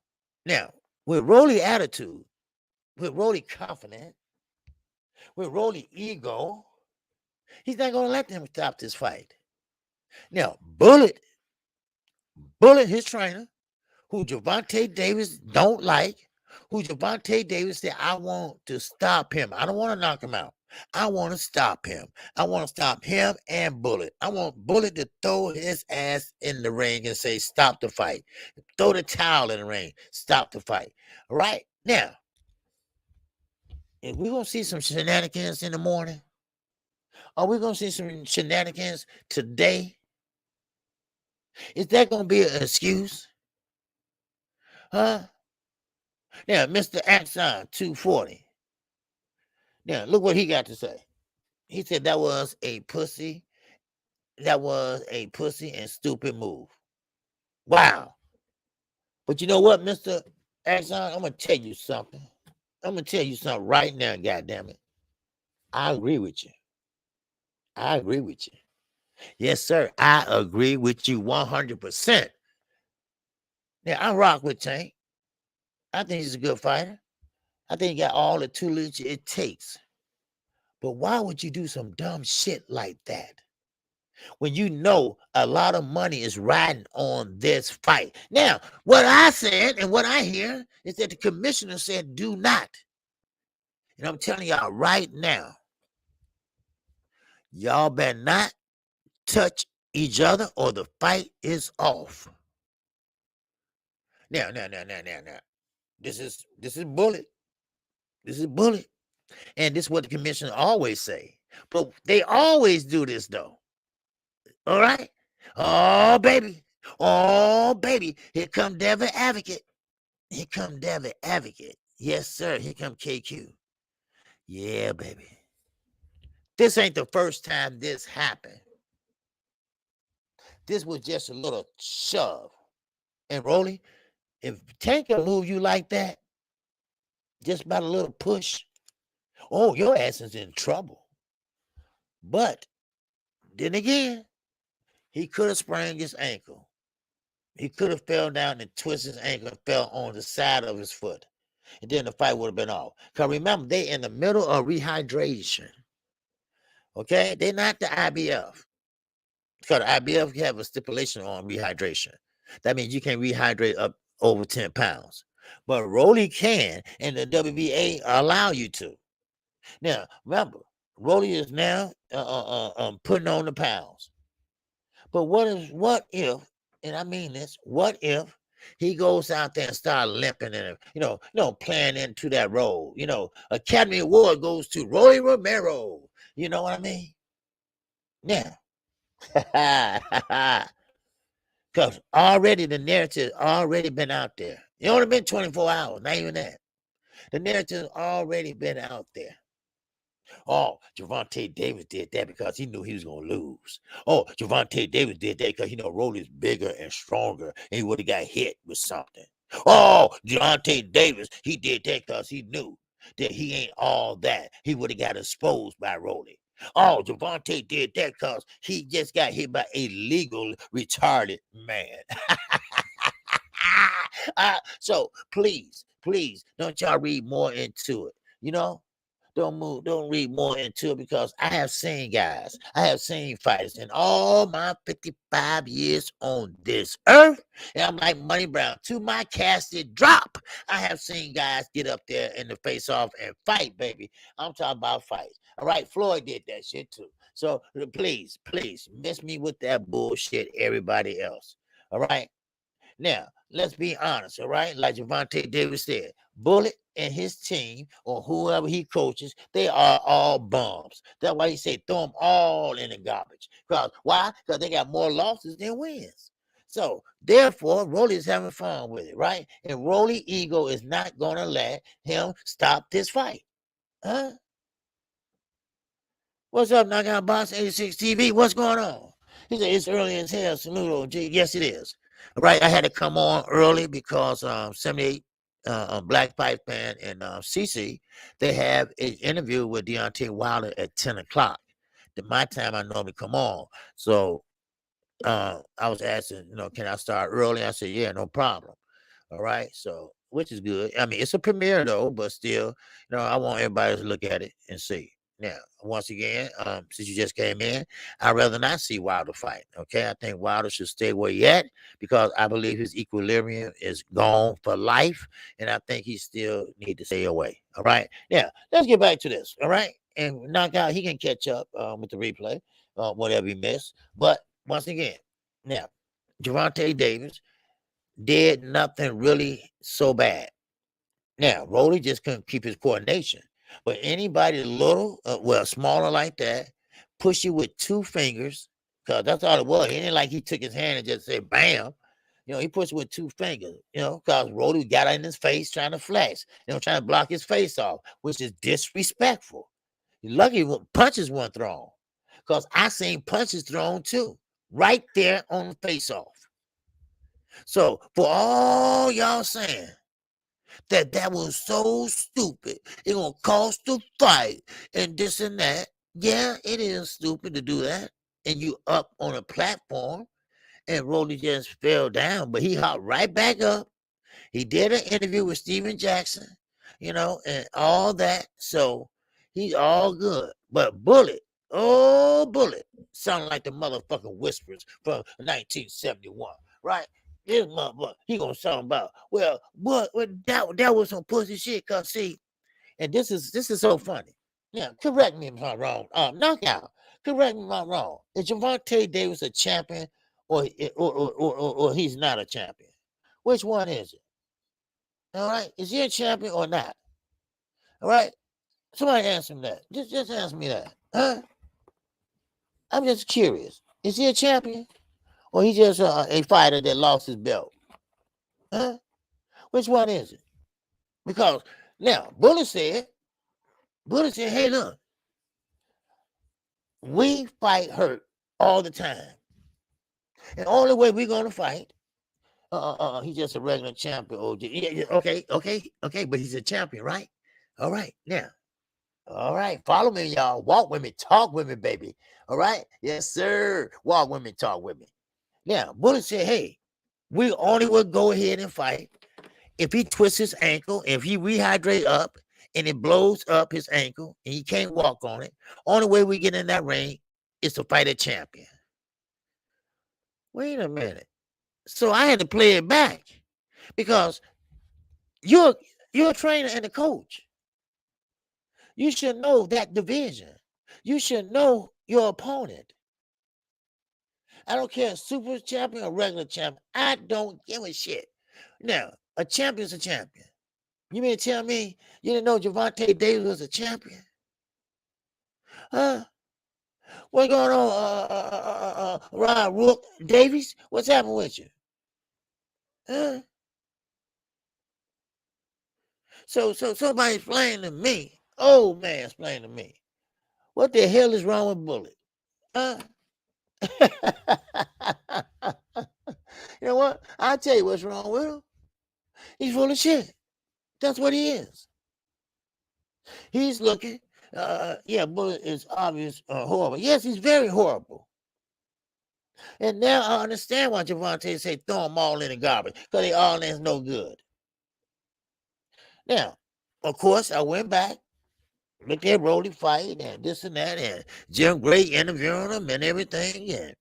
with Rolly attitude, with Rolly confident, with Rolly ego, he's not going to let them stop this fight. Now, Bullet, his trainer, who Gervonta Davis don't like, who Gervonta Davis said, I want to stop him. I don't want to knock him out. I want to stop him. I want to stop him and Bullet. I want Bullet to throw his ass in the ring and say, stop the fight. Throw the towel in the ring. Stop the fight. All right? Now, if we're going to see some shenanigans in the morning, are we going to see some shenanigans today? Is that going to be an excuse? Huh? Now, Mr. Axon 240. Now, look what he got to say. He said that was a pussy and stupid move. Wow. But you know what, Mr. Axon? I'm going to tell you something. I'm going to tell you something right now, goddammit. I agree with you. Yes, sir. I agree with you 100%. Now, I rock with Tank. I think he's a good fighter. I think he got all the tutelage it takes. But why would you do some dumb shit like that when you know a lot of money is riding on this fight? Now, what I said and what I hear is that the commissioner said do not. And I'm telling y'all right now, y'all better not touch each other or the fight is off. Now. This is Bullet. This is Bullet. And this is what the commissioner always say. But they always do this though. All right? Oh, baby. Here come Devin Advocate. Yes, sir. Here come KQ. Yeah, baby. This ain't the first time this happened. This was just a little shove. And Rolly, if Tank can move you like that, just about a little push, oh, your ass is in trouble. But then again, he could have sprained his ankle. He could have fell down and twisted his ankle and fell on the side of his foot. And then the fight would have been off. Because remember, they in the middle of rehydration. Okay? They're not the IBF. Because the IBF have a stipulation on rehydration. That means you can rehydrate up over 10 pounds. But Rolly can, and the WBA allow you to. Now, remember, Rolly is now putting on the pounds. But what if, and I mean this, what if he goes out there and start limping and playing into that role? Academy Award goes to Rolly Romero. You know what I mean? Now, because already the narrative already been out there. It only been 24 hours, not even that. The narrative already been out there. Oh, Gervonta Davis did that because he knew he was going to lose. Oh, Gervonta Davis did that because, Rolly's bigger and stronger and he would have got hit with something. Oh, Gervonta Davis, he did that because he knew that he ain't all that. He would have got exposed by Rolly. Oh, Gervonta did that because he just got hit by a legal retarded man. So please, don't y'all read more into it. Don't read more into it because I have seen guys, I have seen fighters in all my 55 years on this earth. And I'm like Money Brown, to my casted drop. I have seen guys get up there in the face off and fight, baby. I'm talking about fights. All right, Floyd did that shit too. So please, miss me with that bullshit, everybody else. All right. Now, let's be honest, all right? Like Gervonta Davis said, Bullet and his team or whoever he coaches, they are all bums. That's why he said throw them all in the garbage. Why? Because they got more losses than wins. So, therefore, Rolly is having fun with it, right? And Rolly ego is not going to let him stop this fight. Huh? What's up, Knockout Box 86 TV? What's going on? He said, it's early as hell. Salute, OG. Yes, it is. Right, I had to come on early because 78 Black Pipe Band and CC, they have an interview with Deontay Wilder at 10 o'clock. At my time, I normally come on. So I was asking, can I start early? I said, yeah, no problem. All right, so which is good. I mean, it's a premiere though, but still, I want everybody to look at it and see. Now, once again, since you just came in, I'd rather not see Wilder fight. Okay, I think Wilder should stay where he at because I believe his equilibrium is gone for life, and I think he still need to stay away. All right, now let's get back to this. All right, and Knockout, he can catch up with the replay, whatever he missed. But once again, now Gervonta Davis did nothing really so bad. Now, Rolly just couldn't keep his coordination. But anybody little, smaller like that, push you with two fingers, because that's all it was. It ain't like he took his hand and just said, bam. He pushed with two fingers, because Rolly got in his face trying to flex, trying to block his face off, which is disrespectful. You're lucky punches weren't thrown, because I seen punches thrown too, right there on the face off. So for all y'all saying that was so stupid, it gonna cost the fight and this and that. Yeah, it is stupid to do that. And you up on a platform and Rolly just fell down, but he hopped right back up. He did an interview with Steven Jackson, and all that. So he's all good. But Bullet, Bullet, sound like the motherfucking Whispers from 1971, right? This motherfucker, he gonna sound about, well, what that was some pussy shit, cause see, and this is so funny. Now, correct me if I'm wrong. Knockout, correct me if I'm wrong. Is Gervonta Davis a champion or he's not a champion? Which one is it? All right, is he a champion or not? All right, somebody answer me that. Just answer me that. Huh? I'm just curious. Is he a champion or he just a fighter that lost his belt? Huh? Which one is it? Because now Bullet said, hey, look, we fight hurt all the time. And the only way we're gonna fight, he's just a regular champion. OG. Yeah, okay, but he's a champion, right? All right, now. All right, follow me, y'all. Walk with me, talk with me, baby. All right, yes, sir. Walk with me, talk with me. Now, Bullet said, hey, We only would go ahead and fight if he twists his ankle, if he rehydrate up and it blows up his ankle and he can't walk on it. Only way we get in that ring is to fight a champion. Wait a minute. So I had to play it back because you're a trainer and a coach. You should know that division. You should know your opponent. I don't care, super champion or regular champion. I don't give a shit. Now, a champion's a champion. You mean to tell me you didn't know Gervonta Davis was a champion? Huh? What's going on, Ryan Rook Davies? What's happening with you? Huh? So somebody explain to me. Oh man, explain to me. What the hell is wrong with Bullet? Huh? You know what? I'll tell you what's wrong with him. He's full of shit. That's what he is. He's looking. Yeah, Bullet is obvious horrible. Yes, he's very horrible. And now I understand why Gervonta say throw them all in the garbage, because they all is no good. Now, of course, I went back, looked at Rolly fight and this and that, and Jim Gray interviewing him and everything. And,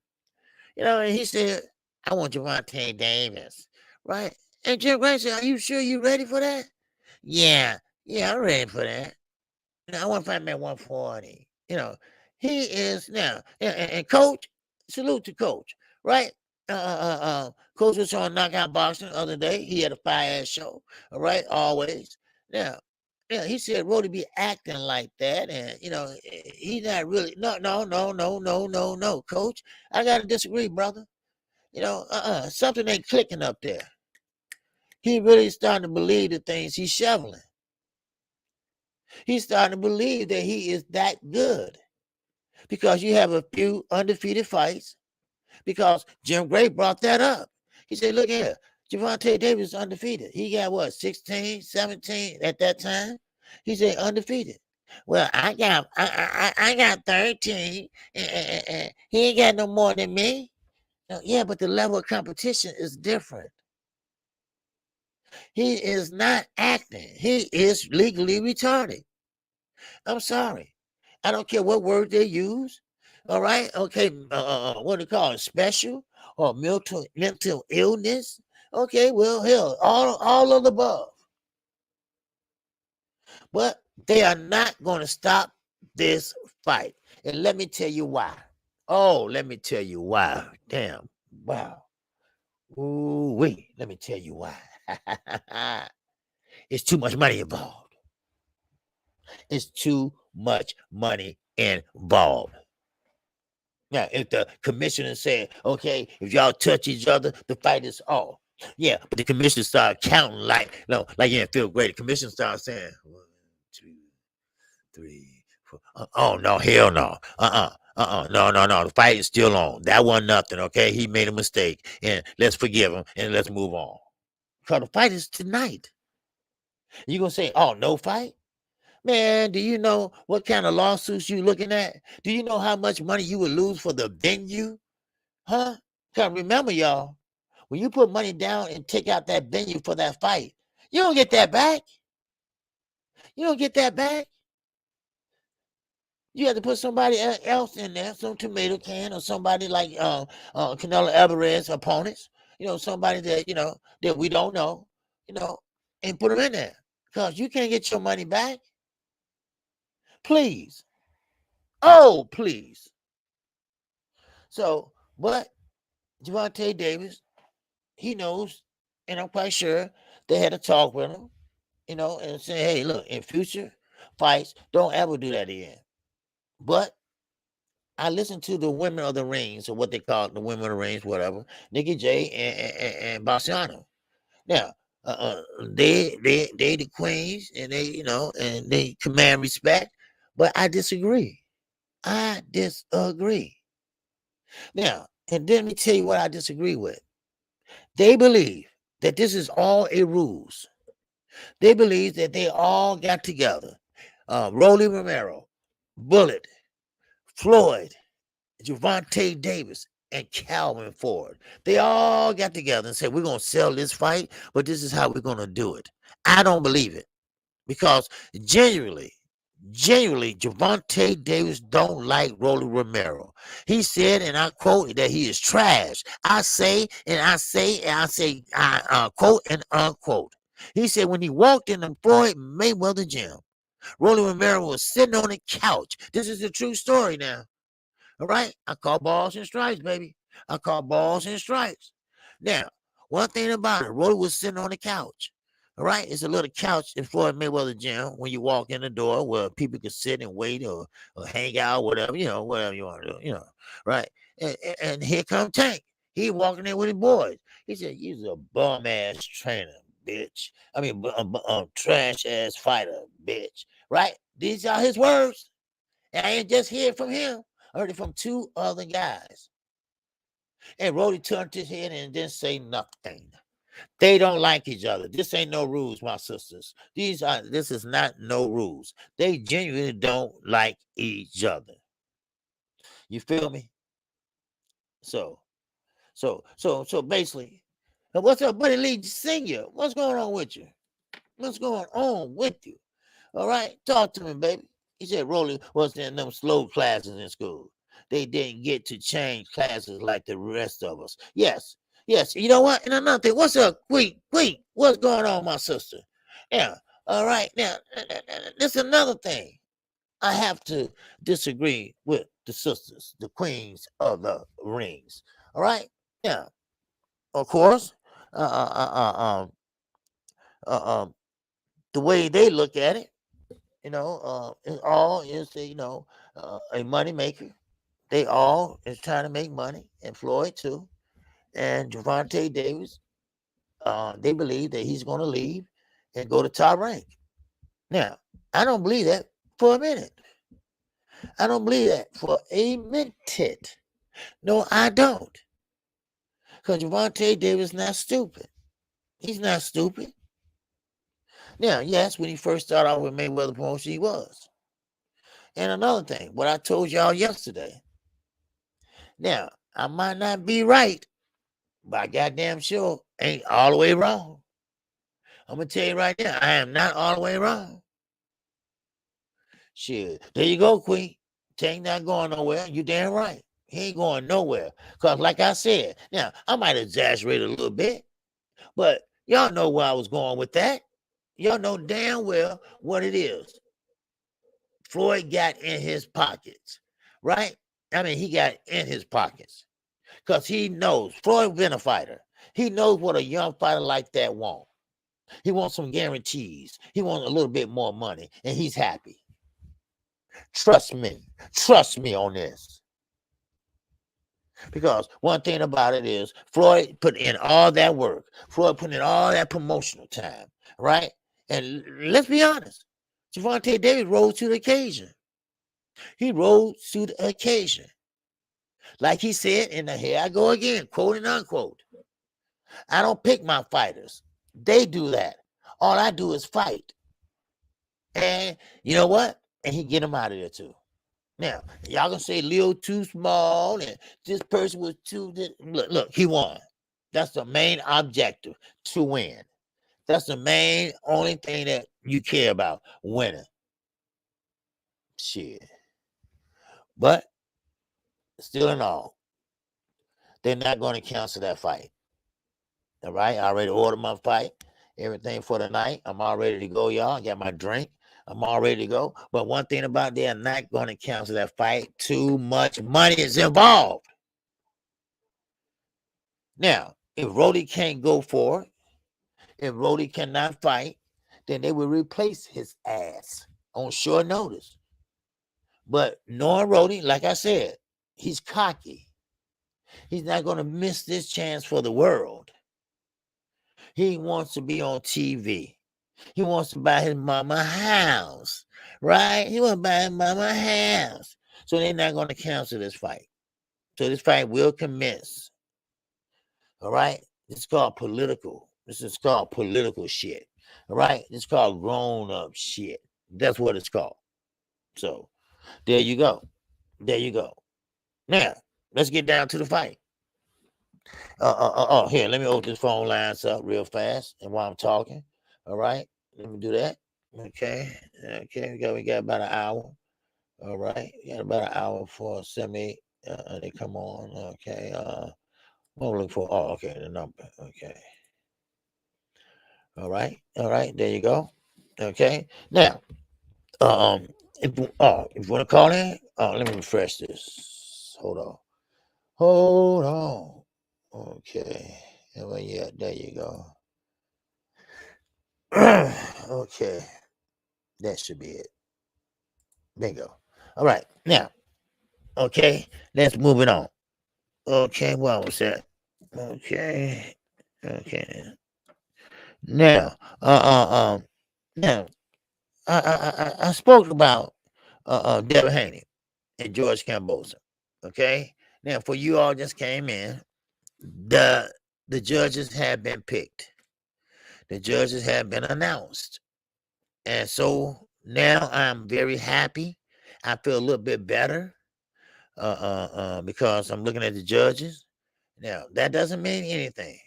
and he said, I want Gervonta Davis, right? And Jim Gray said, are you sure you ready for that? Yeah, I'm ready for that. I want to fight him at 140. He is now, and Coach, salute to Coach, right? Coach was on Knockout Boxing the other day. He had a fire-ass show, all right, always. Now, he said Roddy be acting like that, and he's not really. No, Coach. I gotta disagree, brother. Something ain't clicking up there. He really starting to believe the things he's shoveling. He's starting to believe that he is that good because you have a few undefeated fights. Because Jim Gray brought that up. He said, look here, Gervonta Davis is undefeated. He got what, 16, 17 at that time? He said undefeated. Well, I got 13, and he ain't got no more than me. Yeah, but the level of competition is different. He is not acting. He is legally retarded. I'm sorry. I don't care what word they use. All right. Okay. What do you call it? Special or mental illness? Okay. Well, hell, all of the above. But they are not going to stop this fight. And let me tell you why. Oh, let me tell you why. Damn. Wow. Ooh, wait. Let me tell you why. It's too much money involved. It's too much money involved. Now, if the commissioner said, okay, if y'all touch each other, the fight is off. Yeah, but the commissioner started counting like in fifth grade. The commissioner started saying 1, 2, 3, 4. Oh no, hell no. No. The fight is still on. That wasn't nothing. Okay, he made a mistake, and let's forgive him and let's move on. Because the fight is tonight. You gonna say, oh, no fight? Man, do you know what kind of lawsuits you looking at? Do you know how much money you would lose for the venue? Huh? Because remember, y'all, when you put money down and take out that venue for that fight, you don't get that back. You don't get that back. You have to put somebody else in there, some tomato can or somebody like Canelo Alvarez opponents, somebody that, that we don't know, and put them in there because you can't get your money back. Please. Oh, please. So, but Gervonta Davis, he knows, and I'm quite sure they had a talk with him, and say, hey, look, in future fights, don't ever do that again. But I listened to the women of the rings, or what they call it, the women of the rings, whatever, Nikki J and Bassiano. Now, they the queens, and they, and they command respect, but I disagree. I disagree. Now, and then let me tell you what I disagree with. They believe that this is all a ruse. They believe that they all got together. Rolly Romero, Bullet, Floyd, Gervonta Davis, and Calvin Ford. They all got together and said, we're going to sell this fight, but this is how we're going to do it. I don't believe it because genuinely, Gervonta Davis don't like Rolly Romero. He said, and I quote, that he is trash. I quote and unquote. He said when he walked in the Floyd Mayweather gym, Rolly Romero was sitting on the couch. This is a true story now. All right? I call balls and strikes, baby. I call balls and strikes. Now, one thing about it, Rolly was sitting on the couch. All right? It's a little couch in Floyd Mayweather gym when you walk in the door where people can sit and wait or hang out, whatever, whatever you want to do, right? And here come Tank. He walking in with his boys. He said, you're a bum-ass trainer, bitch. I mean, trash-ass fighter, bitch. Right? These are his words. And I ain't just hear it from him. I heard it from two other guys. And Rody turned his head and didn't say nothing. They don't like each other. This ain't no rules, my sisters. This is not no rules. They genuinely don't like each other. You feel me? So basically, what's up, Buddy Lee Senior? What's going on with you? What's going on with you? All right, talk to me, baby. He said Rolly was in them slow classes in school. They didn't get to change classes like the rest of us. Yes. You know what? And another thing, what's up, Queen? What's going on, my sister? Yeah. All right. Now, this is another thing. I have to disagree with the sisters, the queens of the rings. All right. Yeah. Of course. The way they look at it, it all is a money maker. They all is trying to make money, and Floyd too, and Gervonta Davis. They believe that he's going to leave and go to top rank. Now, I don't believe that for a minute. I don't believe that for a minute. No, I don't. Because Gervonta Davis is not stupid. He's not stupid. Now, yes, when he first started out with Mayweather Promotion, he was. And another thing, what I told y'all yesterday. Now, I might not be right, but I goddamn sure ain't all the way wrong. I'm going to tell you right now, I am not all the way wrong. Shit. There you go, Queen. Tank not going nowhere. You damn right. He ain't going nowhere. Because like I said, now, I might exaggerate a little bit, but y'all know where I was going with that. Y'all know damn well what it is. Floyd got in his pockets, right? I mean, he got in his pockets. Because he knows, Floyd been a fighter. He knows what a young fighter like that wants. He wants some guarantees. He wants a little bit more money, and he's happy. Trust me on this. Because one thing about it is Floyd put in all that work. Floyd put in all that promotional time, right? And let's be honest, Gervonta Davis rose to the occasion. He rose to the occasion. Like he said, and here I go again, quote and unquote. I don't pick my fighters. They do that. All I do is fight. And you know what? And he get them out of there too. Now, y'all gonna say Leo too small and this person was too. Look, he won. That's the main objective, to win. That's the main only thing that you care about, winning. Shit. But still in all, they're not going to cancel that fight. All right, I already ordered my fight, everything for the night. I'm all ready to go, y'all. I got my drink. I'm all ready to go. But one thing about they're not going to cancel that fight. Too much money is involved. Now, if Rody can't go for it, if Rody cannot fight, then they will replace his ass on short notice. But knowing Rody, like I said, he's cocky. He's not going to miss this chance for the world. He wants to be on TV. He wants to buy his mama a house, right? He wants to buy his mama a house. So they're not going to cancel this fight. So this fight will commence. All right? This is called political. This is called political shit. All right? It's called grown-up shit. That's what it's called. So there you go. There you go. Now, Let's get down to the fight. Here, let me open this phone lines up real fast. And while I'm talking, all right, let me do that. Okay, we got about an hour. All right, we got about an hour for 78. They come on. Okay, what I'm looking for? Oh, okay, the number. Okay, all right, there you go. Okay, now, um, if you want to call in, let me refresh this. Hold on. Okay, well, yeah, there you go. Okay, that should be it. Bingo. All right, now, okay, let's move it on. Okay, what was that? Okay, now, now, I spoke about Devin Haney and George Cambosa. Okay, now for you all just came in, the judges have been picked. The judges have been announced, and so now I'm very happy. I feel a little bit better because I'm looking at the judges. Now that doesn't mean anything,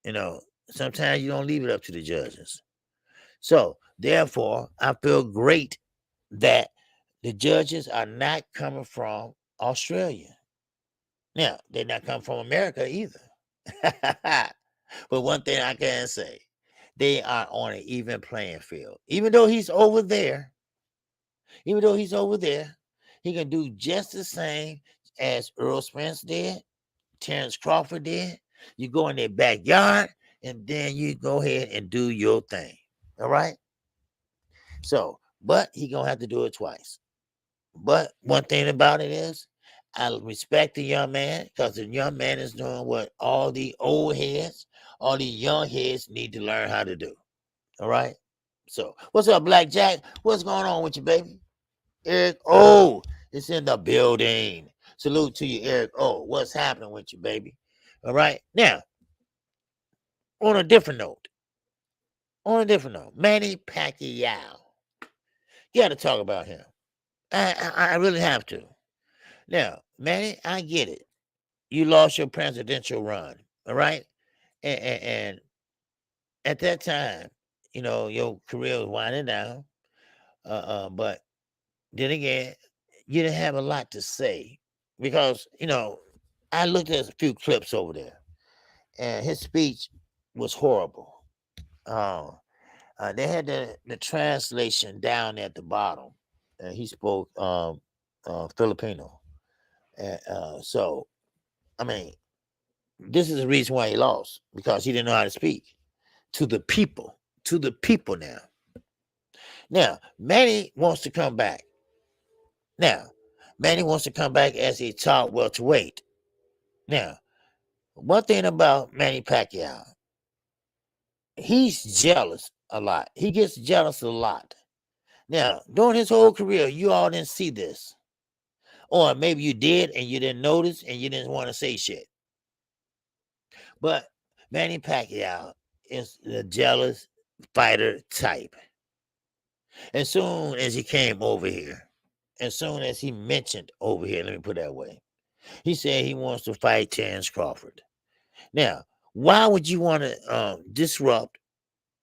you know. Sometimes you don't leave it up to the judges. So therefore, I feel great that the judges are not coming from Australia. Now, they're not coming from America either. But one thing I can say, they are on an even playing field. Even though he's over there, he can do just the same as Earl Spence did, Terrence Crawford did. You go in their backyard and then you go ahead and do your thing. All right? So, but he gonna have to do it twice. But one thing about it is, I respect the young man because the young man is doing what all the old heads, all the young heads need to learn how to do. All right. So, what's up, Black Jack? What's going on with you, baby? Eric O is in the building. Salute to you, Eric O. What's happening with you, baby? All right. Now, on a different note, Manny Pacquiao. You got to talk about him. I really have to. Now, Manny, I get it. You lost your presidential run, all right? And at that time, you know, your career was winding down. But then again, you didn't have a lot to say because, you know, I looked at a few clips over there and his speech was horrible. Uh, they had the translation down at the bottom. And he spoke Filipino. So, I mean, this is the reason why he lost because he didn't know how to speak to the people. To the people now. Now, Manny wants to come back. Now, Manny wants to come back as a top welterweight. Now, one thing about Manny Pacquiao, he's jealous a lot. He gets jealous a lot. Now, during his whole career, you all didn't see this. Or maybe you did and you didn't notice and you didn't want to say shit. But Manny Pacquiao is the jealous fighter type. As soon as he came over here, as soon as he mentioned over here, let me put it that way, he said he wants to fight Terrence Crawford. Now, why would you want to disrupt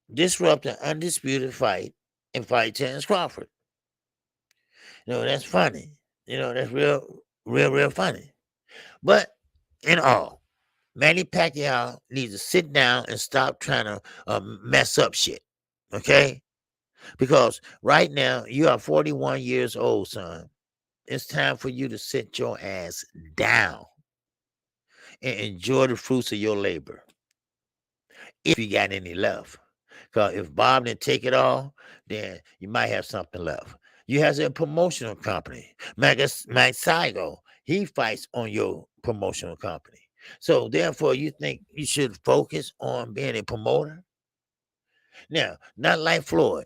an undisputed fight and fight Terrence Crawford? You know, that's funny. You know, that's real funny. But in all, Manny Pacquiao needs to sit down and stop trying to mess up shit. Okay? Because right now, you are 41 years old, son. It's time for you to sit your ass down and enjoy the fruits of your labor. If you got any left. Because if Bob didn't take it all, then you might have something left. You have a promotional company. Mike Saigo, he fights on your promotional company. So therefore, you think you should focus on being a promoter? Now, not like Floyd.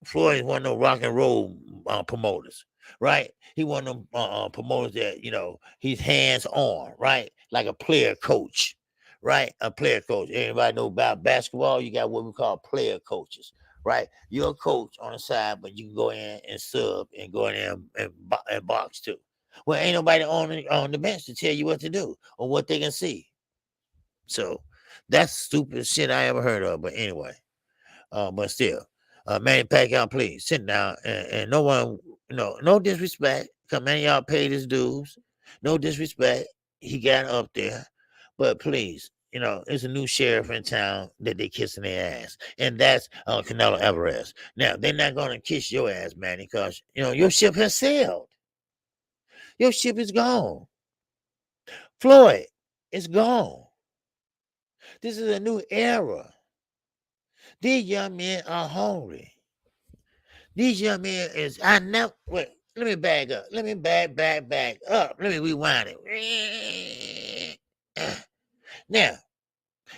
Floyd is one of those rock and roll promoters, right? He one of them promoters that, you know, he's hands on, right? Like a player coach, right? A player coach. Anybody know about basketball? You got what we call player coaches, right? You're a coach on the side, but you can go in and sub and go in and box too. Well, ain't nobody on the bench to tell you what to do or what they can see. So that's stupid shit I ever heard of. But anyway, but still, Manny Pacquiao, please sit down and no one, no disrespect. Cause many of y'all paid his dues. No disrespect. He got up there, but please, it's a new sheriff in town that they kissing their ass, and that's Canelo Alvarez. Now they're not gonna kiss your ass, Manny, because your ship has sailed. Your ship is gone. Floyd is gone. This is a new era. These young men are hungry. These young men is, I never, wait, let me back up. Let me back up. Let me rewind it. Now,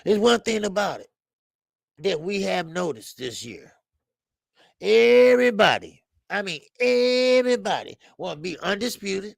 there's one thing about it that we have noticed this year. Everybody want to be undisputed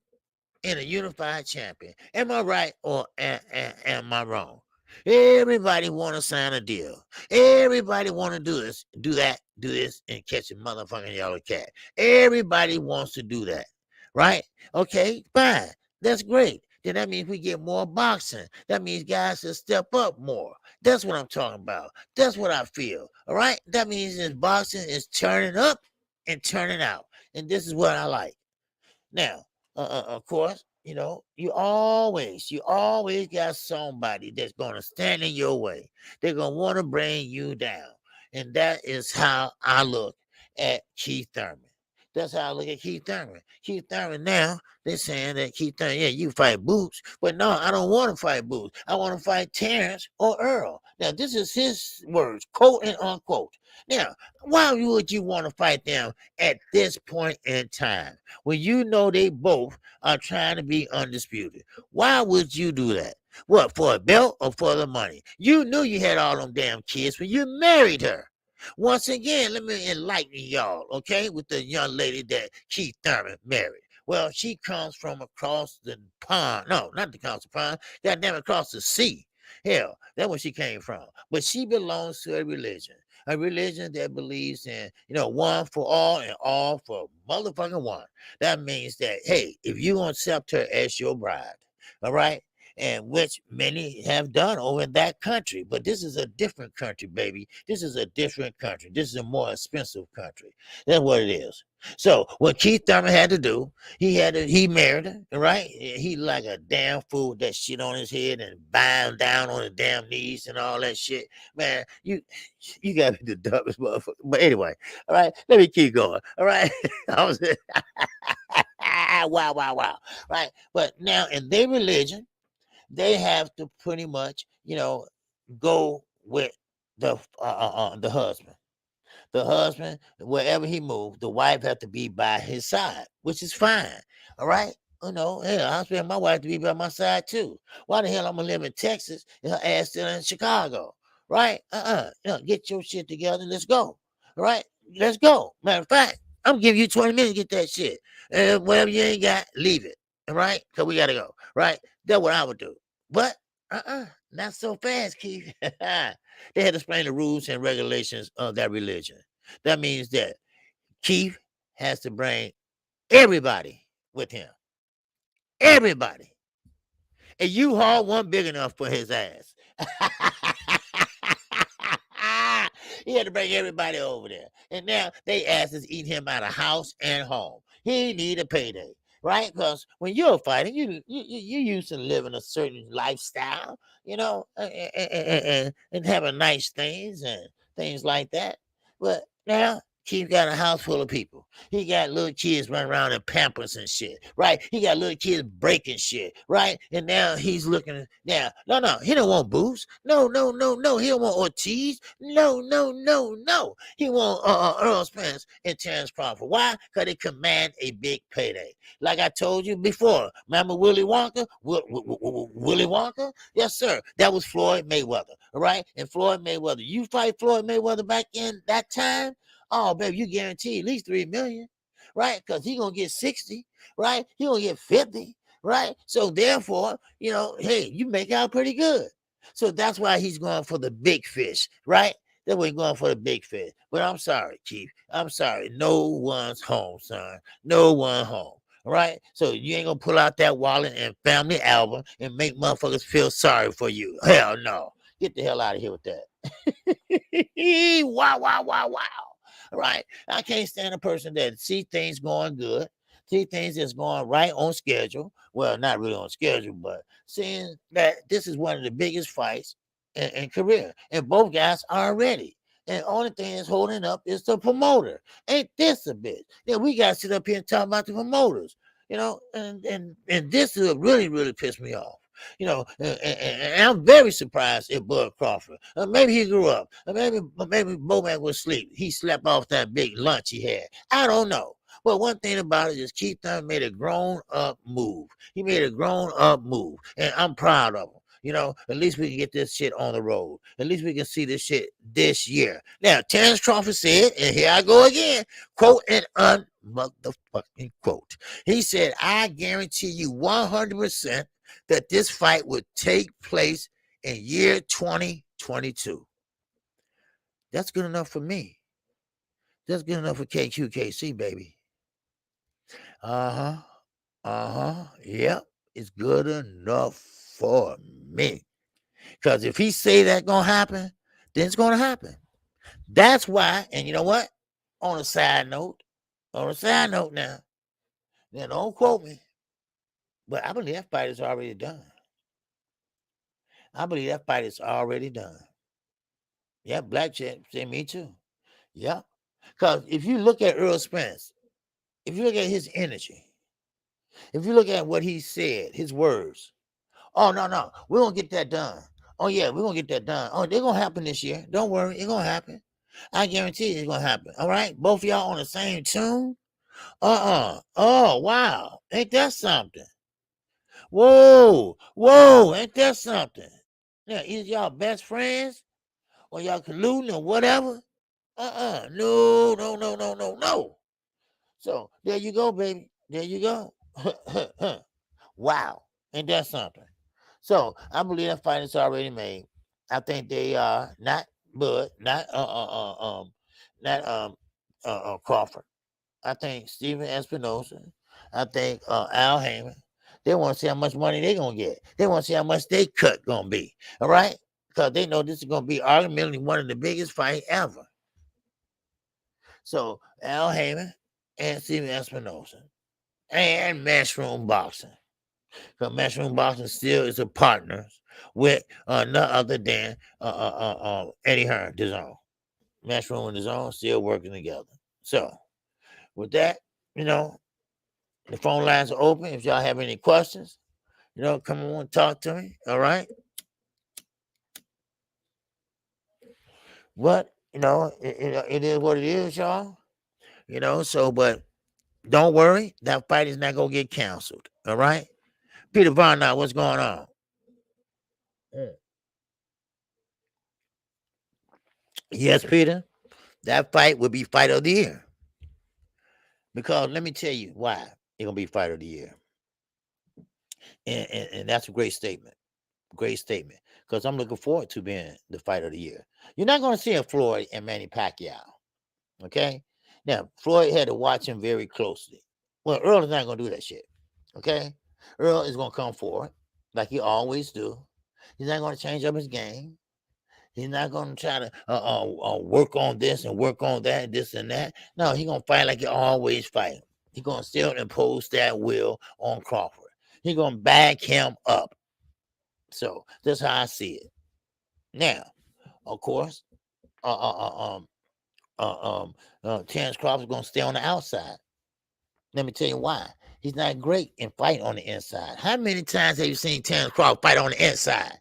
and a unified champion. Am I right or am I wrong? Everybody want to sign a deal. Everybody want to do this, do that, do this, and catch a motherfucking yellow cat. Everybody wants to do that, right? Okay, fine. That's great. Then that means we get more boxing. That means guys will step up more. That's what I'm talking about. That's what I feel. All right? That means this boxing is turning up and turning out. And this is what I like. Now, of course, you always got somebody that's going to stand in your way. They're going to want to bring you down. And that is how I look at Keith Thurman. That's how I look at Keith Thurman. Keith Thurman now, they're saying that Keith Thurman, yeah, you fight Boots. But no, I don't want to fight Boots. I want to fight Terrence or Earl. Now, this is his words, quote and unquote. Now, why would you want to fight them at this point in time when you know they both are trying to be undisputed? Why would you do that? What, for a belt or for the money? You knew you had all them damn kids when you married her. Once again, let me enlighten y'all, okay, with the young lady that Keith Thurman married. Well, she comes from across the pond. No, not across the pond. Goddamn, across the sea. Hell, that's where she came from. But she belongs to a religion that believes in, one for all and all for motherfucking one. That means that, hey, if you accept her as your bride, all right, and which many have done over in that country. But this is a different country, baby. This is a different country. This is a more expensive country. That's what it is. So what Keith Thurman had to do, he married her, right? He like a damn fool with that shit on his head and bowing down on his damn knees and all that shit. Man, you gotta be the dumbest motherfucker. But anyway, all right, let me keep going. All right. Wow. Right. But now in their religion, they have to pretty much, go with the husband. The husband, wherever he moved, the wife had to be by his side, which is fine. All right. Hell, I expect my wife to be by my side too. Why the hell I'm gonna live in Texas and her ass still in Chicago? Right? Get your shit together. Let's go. All right, let's go. Matter of fact, I'm giving you 20 minutes to get that shit. Whatever you ain't got, leave it. All right, because we gotta go. Right? That's what I would do. But not so fast, Keith. They had to explain the rules and regulations of that religion. That means that Keith has to bring everybody with him. Everybody. And U-Haul wasn't big enough for his ass. He had to bring everybody over there. And now they asses eat him out of house and home. He need a payday. Right? Because when you're fighting, you used to living a certain lifestyle, and having nice things and things like that. But now Keith got a house full of people. He got little kids running around in Pampers and shit, right? He got little kids breaking shit, right? And now he's looking now. No, he don't want Boots. No. He don't want Ortiz. No. He want Earl Spence and Terrence Crawford. Why? Because they command a big payday. Like I told you before, remember Willie Wonka? Willie Wonka? Yes, sir. That was Floyd Mayweather, all right? And Floyd Mayweather, you fight Floyd Mayweather back in that time? Oh, baby, you guarantee at least 3 million, right? Because he gonna get 60, right? He gonna get 50, right? So therefore, hey, you make out pretty good. So that's why he's going for the big fish, right? That's why he's going for the big fish. But I'm sorry, Chief. I'm sorry. No one's home, son. No one home. All right. So you ain't gonna pull out that wallet and family album and make motherfuckers feel sorry for you. Hell no. Get the hell out of here with that. Wow, wow, wow, wow. All right. I can't stand a person that see things going good, see things that's going right on schedule. Well, not really on schedule, but seeing that this is one of the biggest fights in career. And both guys are ready. And the only thing that's holding up is the promoter. Ain't this a bitch? Yeah, we got to sit up here and talk about the promoters, and this is really, really pissed me off. And I'm very surprised at Bud Crawford. Maybe he grew up. Maybe Bomac was asleep. He slept off that big lunch he had. I don't know. But one thing about it is Keith Dunn made a grown up move. He made a grown up move, and I'm proud of him. At least we can get this shit on the road. At least we can see this shit this year. Now, Terrence Crawford said, and here I go again, quote and unmotherfucking quote. He said, I guarantee you 100% that this fight would take place in year 2022. That's good enough for me. That's good enough for KQKC, baby. Yep, it's good enough for me. Because if he say that gonna happen, then it's gonna happen. That's why, and you know what? On a side note now don't quote me, but I believe that fight is already done. Yeah, Black Chat said me too. Yeah. Because if you look at Earl Spence, if you look at his energy, if you look at what he said, his words, oh, no, we're going to get that done. Oh, yeah, we're going to get that done. Oh, they're going to happen this year. Don't worry, it's going to happen. I guarantee it's going to happen. All right? Both of y'all on the same tune? Oh, wow. Ain't that something? Whoa, ain't that something? Now, either y'all best friends or y'all colluding or whatever? No. So there you go, baby. There you go. Wow. Ain't that something? So I believe that fight is already made. I think they are not Bud, not Crawford. I think Steven Espinosa. I think Al Heyman. They want to see how much money they're gonna get. They want to see how much they cut gonna be. All right, because they know this is gonna be arguably one of the biggest fights ever. So Al Heyman and Steven Espinosa and Matchroom Boxing. Because Matchroom Boxing still is a partner with none other than Eddie Hearn, DAZN. Matchroom and DAZN still working together. So with that, the phone lines are open. If y'all have any questions, come on and talk to me. All right. But it is what it is, y'all. But don't worry, that fight is not gonna get canceled. All right. Peter Von, now what's going on? Yes, Peter, that fight will be fight of the year. Because let me tell you why it's gonna be fight of the year. And that's a great statement. Great statement. Because I'm looking forward to being the fight of the year. You're not gonna see a Floyd and Manny Pacquiao. Okay. Now, Floyd had to watch him very closely. Well, Earl is not going to do that shit. Okay. Earl is going to come forward like he always do. He's not going to change up his game. He's not going to try to work on this and work on that, this and that. No, he's going to fight like he always fight. He's going to still impose that will on Crawford. He's going to back him up. So that's how I see it. Now, of course, Terrence Crawford's going to stay on the outside. Let me tell you why. He's not great in fighting on the inside. How many times have you seen Terrence Crawford fight on the inside?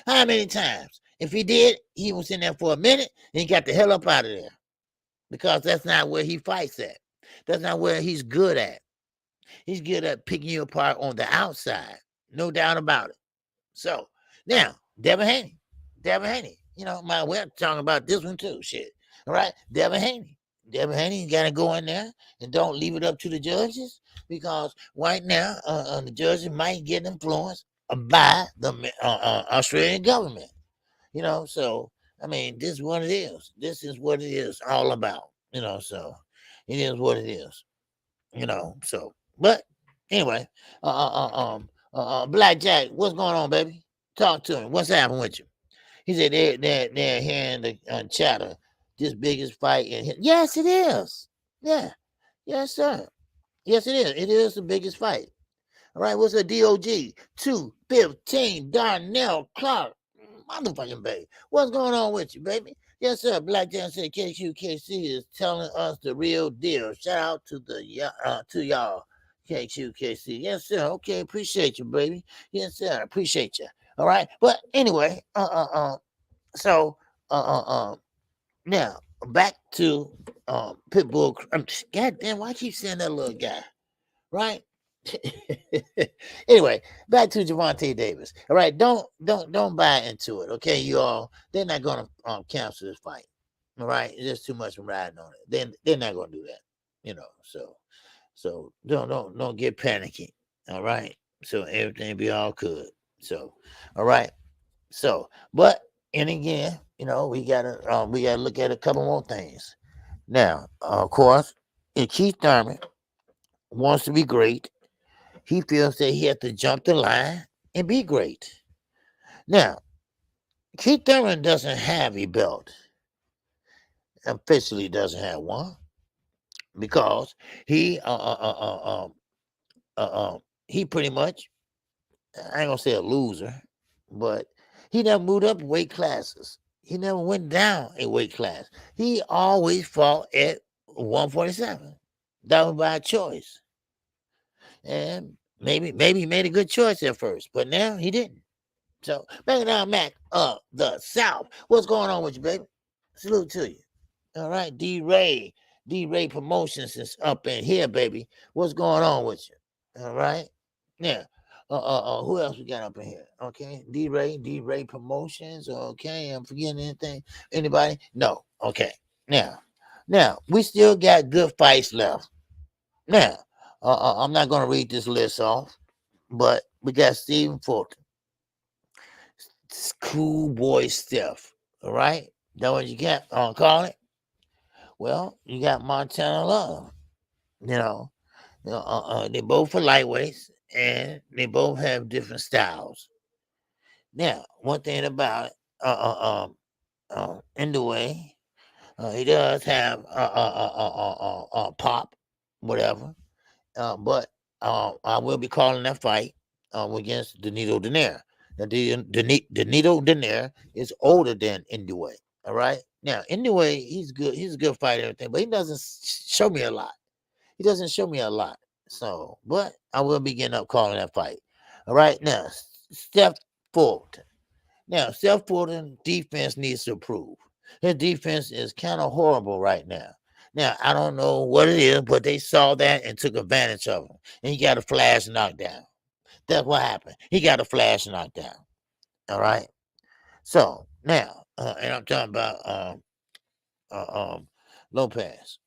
How many times? If he did, he was in there for a minute and he got the hell up out of there. Because that's not where he fights at. That's not where he's good at. He's good at picking you apart on the outside. No doubt about it. So, now, Devin Haney. Might well talking about this one too. Shit. All right? Devin Haney got to go in there and don't leave it up to the judges because right now the judges might get influenced by the Australian government. So I mean, this is what it is. This is what it is all about. So it is what it is. So But anyway, Black Jack, what's going on, baby? Talk to him. What's happening with you? He said they're hearing the chatter. This biggest fight in here. Yes, it is. Yeah. Yes, sir. Yes, it is. It is the biggest fight. All right, what's a DOG? 215 Darnell Clark. Motherfucking baby. What's going on with you, baby? Yes, sir. Black Jack said KQKC is telling us the real deal. Shout out to to y'all. KQKC. Yes, sir. Okay, appreciate you, baby. Yes, sir. Appreciate you. All right. But anyway, so now back to Pitbull. God damn, why I keep saying that little guy? Right? Anyway, back to Javante Davis. All right, don't buy into it. Okay, you all. They're not gonna cancel this fight. All right, there's too much riding on it. They're not gonna do that. You know, so don't get panicky. All right, so everything be all good. So, all right. So, but and again, you know, we gotta look at a couple more things. Now, of course, if Keith Thurman wants to be great, he feels that he has to jump the line and be great. Now, Keith Thurman doesn't have a belt. Officially doesn't have one because he he pretty much, I ain't gonna say a loser, but he never moved up weight classes. He never went down a weight class. He always fought at 147. That was by choice. And maybe he made a good choice at first, but now he didn't. So bang down Mac of the South. What's going on with you, baby? Salute to you. All right, D-Ray. D-Ray Promotions is up in here, baby. What's going on with you? All right. Now, who else we got up in here? Okay, D-Ray Promotions. Okay, I'm forgetting anything. Anybody? No. Okay. Now we still got good fights left. Now, I'm not gonna read this list off, but we got Stephen Fulton, Cool Boy Steph. All right, that what you got on call it? Well, you got Montana Love. You know, they both are lightweights and they both have different styles. Now, one thing about it, in the way, he does have pop, whatever. But I will be calling that fight against Danilo Donaire. Now, Danilo Donaire is older than Inoue. All right. Now, Inoue, he's good. He's a good fighter, and everything, but he doesn't show me a lot. He doesn't show me a lot. So, but I will be getting up calling that fight. All right. Now, Steph Fulton. Now, Steph Fulton defense needs to improve. His defense is kind of horrible right now. Now, I don't know what it is, but they saw that and took advantage of him. And he got a flash knockdown. That's what happened. He got a flash knockdown. All right. So now, and I'm talking about Lopez.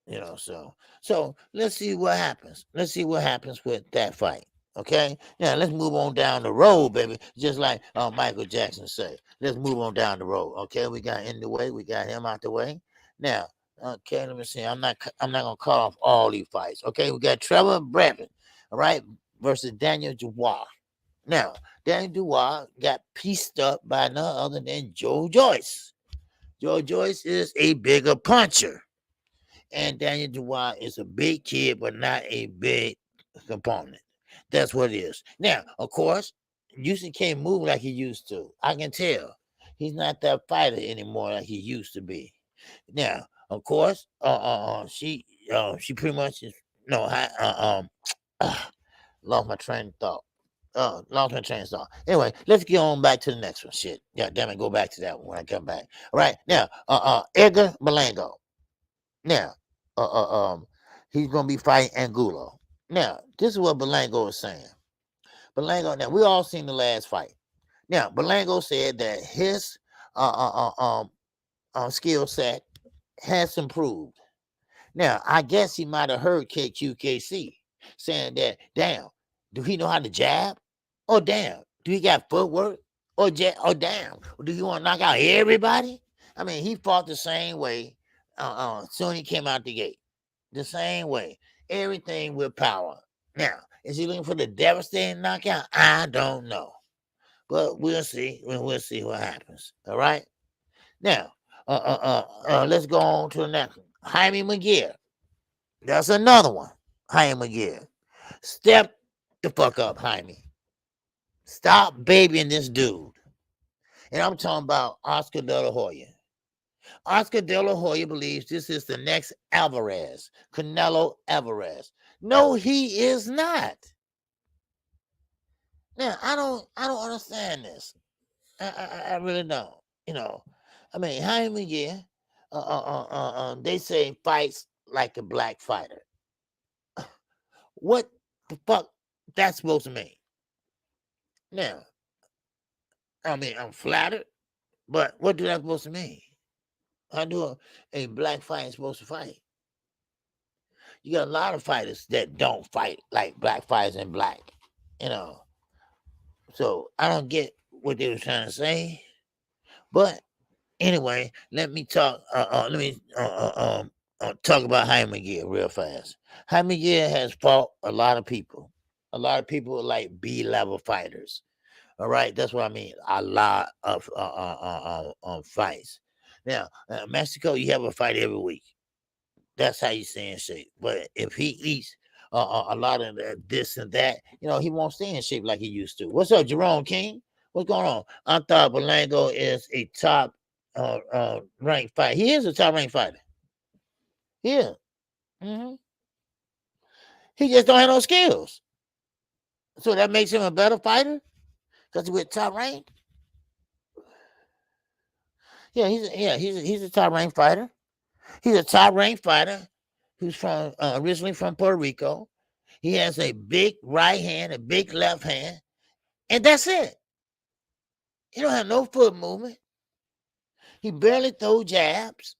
You know, so let's see what happens. Let's see what happens with that fight. Okay. Now let's move on down the road, baby. Just like Michael Jackson said. Let's move on down the road. Okay, we got in the way. We got him out the way. Now, okay, let me see. I'm not gonna cut off all these fights. Okay, we got Trevor Brevin, all right, versus Daniel Dubois. Now, Daniel Dubois got pieced up by none other than Joe Joyce. Joe Joyce is a bigger puncher. And Daniel Dubois is a big kid, but not a big component. That's what it is. Now, of course, Houston can't move like he used to. I can tell. He's not that fighter anymore like he used to be. Now, of course, she pretty much is no. Lost my train of thought. Lost my train of thought. Anyway, let's get on back to the next one. Shit. Yeah, damn it, go back to that one when I come back. All right. Now, Edgar Berlanga. Now, he's gonna be fighting Angulo. Now, this is what Berlango is saying. Berlango, now we all seen the last fight. Now, Berlango said that his skill set has improved. Now, I guess he might have heard KQKC saying that, damn, do he know how to jab? Oh, damn, do he got footwork? Oh, damn, do you want to knock out everybody? I mean, he fought the same way soon he came out the gate. The same way. Everything with power. Now, is he looking for the devastating knockout? I don't know. But we'll see. We'll see what happens. All right. Now, let's go on to the next one. Jaime McGear. That's another one. Jaime McGear. Step the fuck up, Jaime. Stop babying this dude. And I'm talking about Oscar De La Hoya. Oscar De La Hoya believes this is the next Alvarez, Canelo Alvarez. No, he is not. Now, I don't understand this. I really don't. You know, I mean, Jaime McGear, they say fights like a black fighter. What the fuck that's supposed to mean? Now, I mean, I'm flattered, but what do that supposed to mean? How do a black fighter supposed to fight? You got a lot of fighters that don't fight like black fighters in black, you know. So I don't get what they were trying to say, but anyway, let me talk. Talk about Jaime McGear real fast. Jaime McGear has fought a lot of people. A lot of people are like B-level fighters. All right, that's what I mean. A lot of fights. Now, Mexico, you have a fight every week. That's how you stay in shape. But if he eats a lot of this and that, you know, he won't stay in shape like he used to. What's up, Jerome King? What's going on? I thought Belango is a top ranked fighter. He is a top ranked fighter. Yeah. Mm-hmm. He just don't have no skills. So that makes him a better fighter because he's top ranked. Yeah, he's a top ranked fighter. He's a top ranked fighter who's from originally from Puerto Rico. He has a big right hand, a big left hand, and that's it. He don't have no foot movement. He barely throw jabs.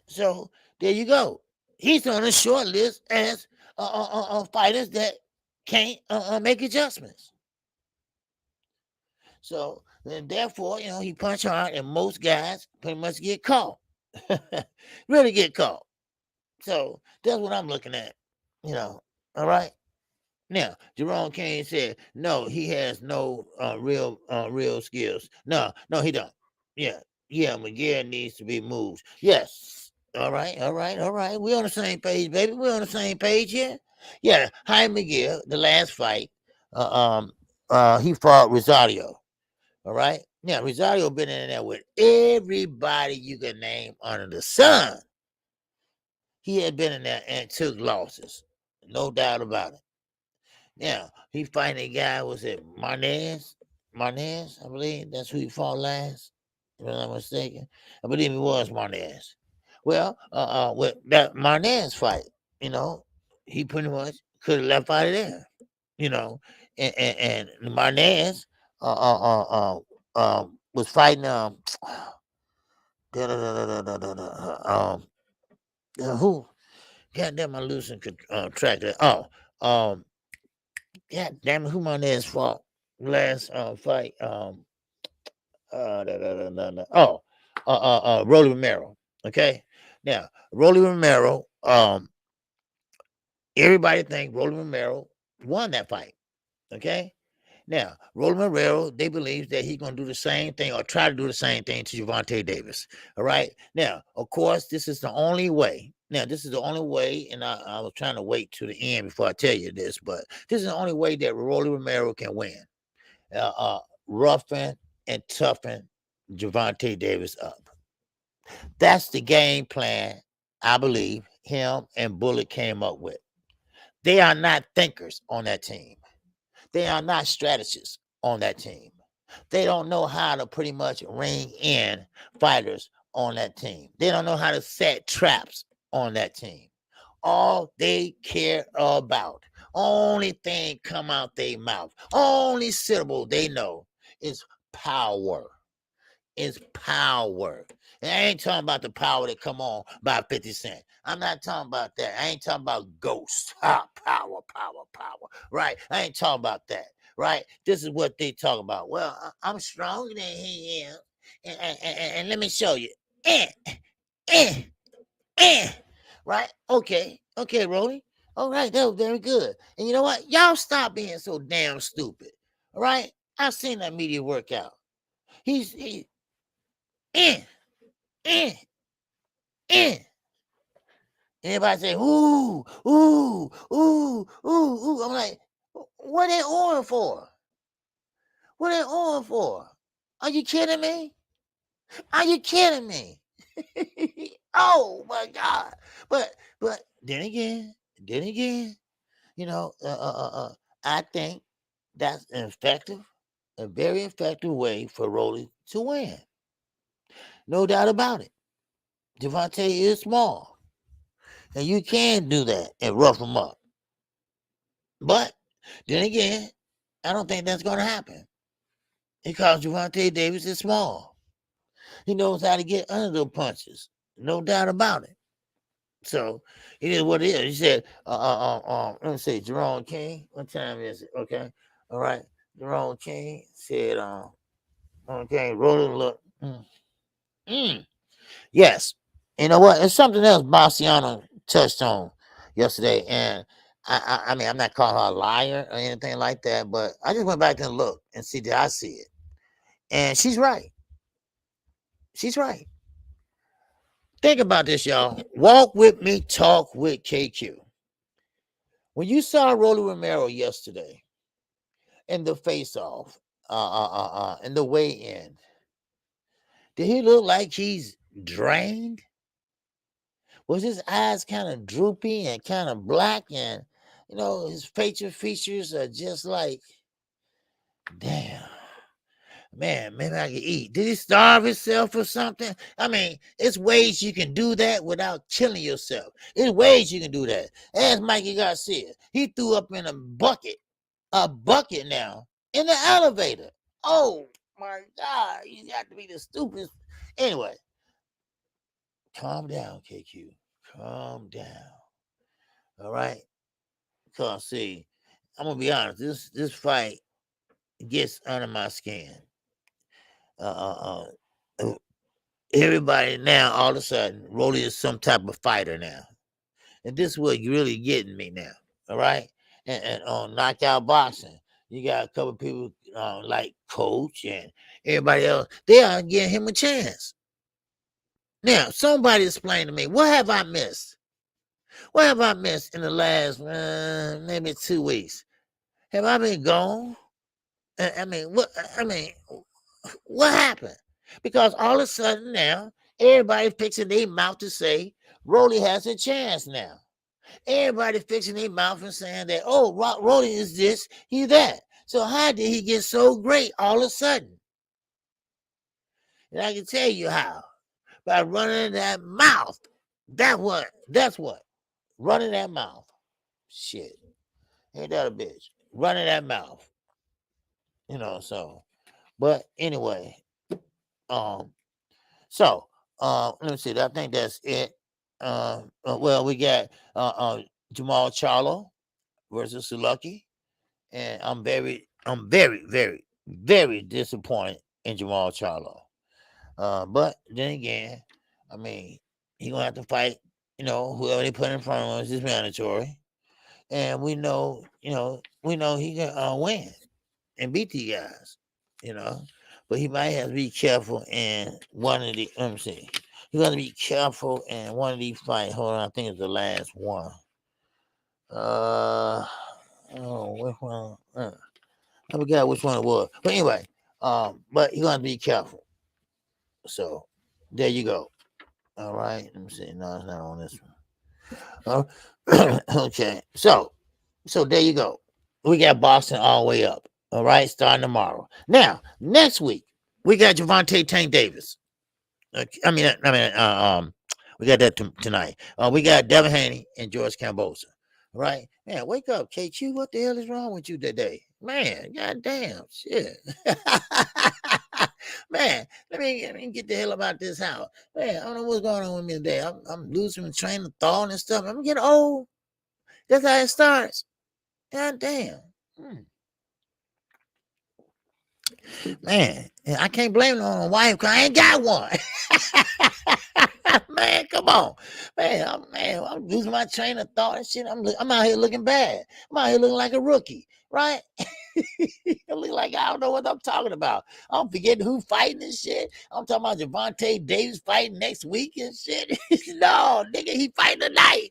So there you go. He's on a short list as fighters that can't make adjustments. So then, therefore, you know, he punch hard, and most guys pretty much get caught. Really get caught. So that's what I'm looking at. You know, all right. Now, Jerome Kane said, no, he has no real skills. No, he don't. Yeah, McGear needs to be moved. Yes. All right. We're on the same page, baby. We're on the same page here. Yeah, Jaime McGear, the last fight, he fought Rosario. All right. Now, Rosario been in there with everybody you can name under the sun. He had been in there and took losses. No doubt about it. Now, he fighting a guy, was it Marnez? Marnez, I believe. That's who he fought last, if I'm not mistaken. I believe it was Marnez. Well, with that Marnez fight, you know, he pretty much could have left out of there, you know. And Marnez was fighting who? Goddamn, I'm losing track of that. God damn it, who Marnez fought last fight? Rolly Romero. Okay, now Rolly Romero. Everybody think Rolly Romero won that fight. Okay, now Rolly Romero, they believe that he's gonna do the same thing or try to do the same thing to Gervonta Davis. All right, now of course this is the only way. Now, this is the only way, and I was trying to wait to the end before I tell you this, but this is the only way that Rolly Romero can win. Roughing and toughing Gervonta Davis up. That's the game plan, I believe, him and Bullet came up with. They are not thinkers on that team. They are not strategists on that team. They don't know how to pretty much ring in fighters on that team. They don't know how to set traps on that team. All they care about, only thing come out their mouth, only syllable they know is power. Is power. And I ain't talking about the power that come on by 50 Cent. I'm not talking about that. I ain't talking about ghosts. Power. Right? I ain't talking about that. Right? This is what they talk about. Well, I'm stronger than he is. And let me show you. Right? Okay, Rolly. All right, that was very good. And you know what? Y'all stop being so damn stupid. All right? I've seen that media workout. He in, in, in. Everybody say, ooh, ooh, ooh, ooh, ooh. I'm like, what they on for? What they on for? Are you kidding me? Are you kidding me? Oh my God. But then again, you know, I think that's a very effective way for Rolly to win. No doubt about it. Devontae is small. And you can do that and rough him up. But then again, I don't think that's going to happen because Javante Davis is small. He knows how to get under the punches. No doubt about it. So it is what it is. He said, let me see, Jerome King. What time is it? Okay. All right. Jerome King said, okay, rolling look. Yes. You know what? It's something else Bastiano touched on yesterday. And I mean, I'm not calling her a liar or anything like that, but I just went back and looked and see did I see it. And she's right. She's right. Think about this, y'all. Walk with me, talk with KQ. When you saw Rolly Romero yesterday in the face-off, in the weigh-in, did he look like he's drained? Was his eyes kind of droopy and kind of black, and you know his facial features are just like, damn, man, maybe I can eat. Did he starve himself or something? I mean, it's ways you can do that without killing yourself. There's ways you can do that. Ask Mikey Garcia. He threw up in a bucket now in the elevator. Oh my God, you got to be the stupidest. Anyway, calm down, KQ. Calm down. All right. Cause see, I'm gonna be honest. This fight gets under my skin. Everybody now, all of a sudden, Rolly is some type of fighter now, and this is what really getting me now. All right, and on knockout boxing, you got a couple people like Coach and everybody else. They are giving him a chance. Now, somebody explain to me what have I missed? What have I missed in the last maybe 2 weeks? Have I been gone? I mean, what? I mean, what happened? Because all of a sudden now, everybody fixing their mouth to say Rolly has a chance now. Everybody fixing their mouth and saying that, oh, Rolly is this, he that. So how did he get so great all of a sudden? And I can tell you how. By running that mouth. That's what. Running that mouth. Shit. Ain't that a bitch? Running that mouth. You know, so. But anyway, so let me see. I think that's it. Well, we got Jamal Charlo versus Suluki, and I'm very, very disappointed in Jamal Charlo. But then again, I mean, he gonna have to fight. You know, whoever they put in front of him is mandatory, and we know he can win and beat these guys. You know, but he might have to be careful in one of the. Let me see. He's gonna be careful in one of these fights. Hold on, I think it's the last one. Which one? I forgot which one it was. But anyway, but he's gonna be careful. So there you go. All right. Let me see. No, it's not on this one. Okay. So there you go. We got boxing all the way up. All right, starting tomorrow. Now, next week we got Javante Tank Davis. We got that tonight. We got Devin Haney and George Cambosa. Right, man. Wake up, KQ. What the hell is wrong with you today, man? Goddamn shit. Man, let me get the hell about this house. Man, I don't know what's going on with me today. I'm losing my train of thought and stuff. I'm getting old. That's how it starts. God damn. Man, I can't blame it on a wife because I ain't got one. Man, come on, man, I'm losing my train of thought and shit. I'm out here looking bad. I'm out here looking like a rookie, right? I look like I don't know what I'm talking about. I'm forgetting who fighting and shit. I'm talking about Gervonta Davis fighting next week and shit. No, nigga, he fighting tonight.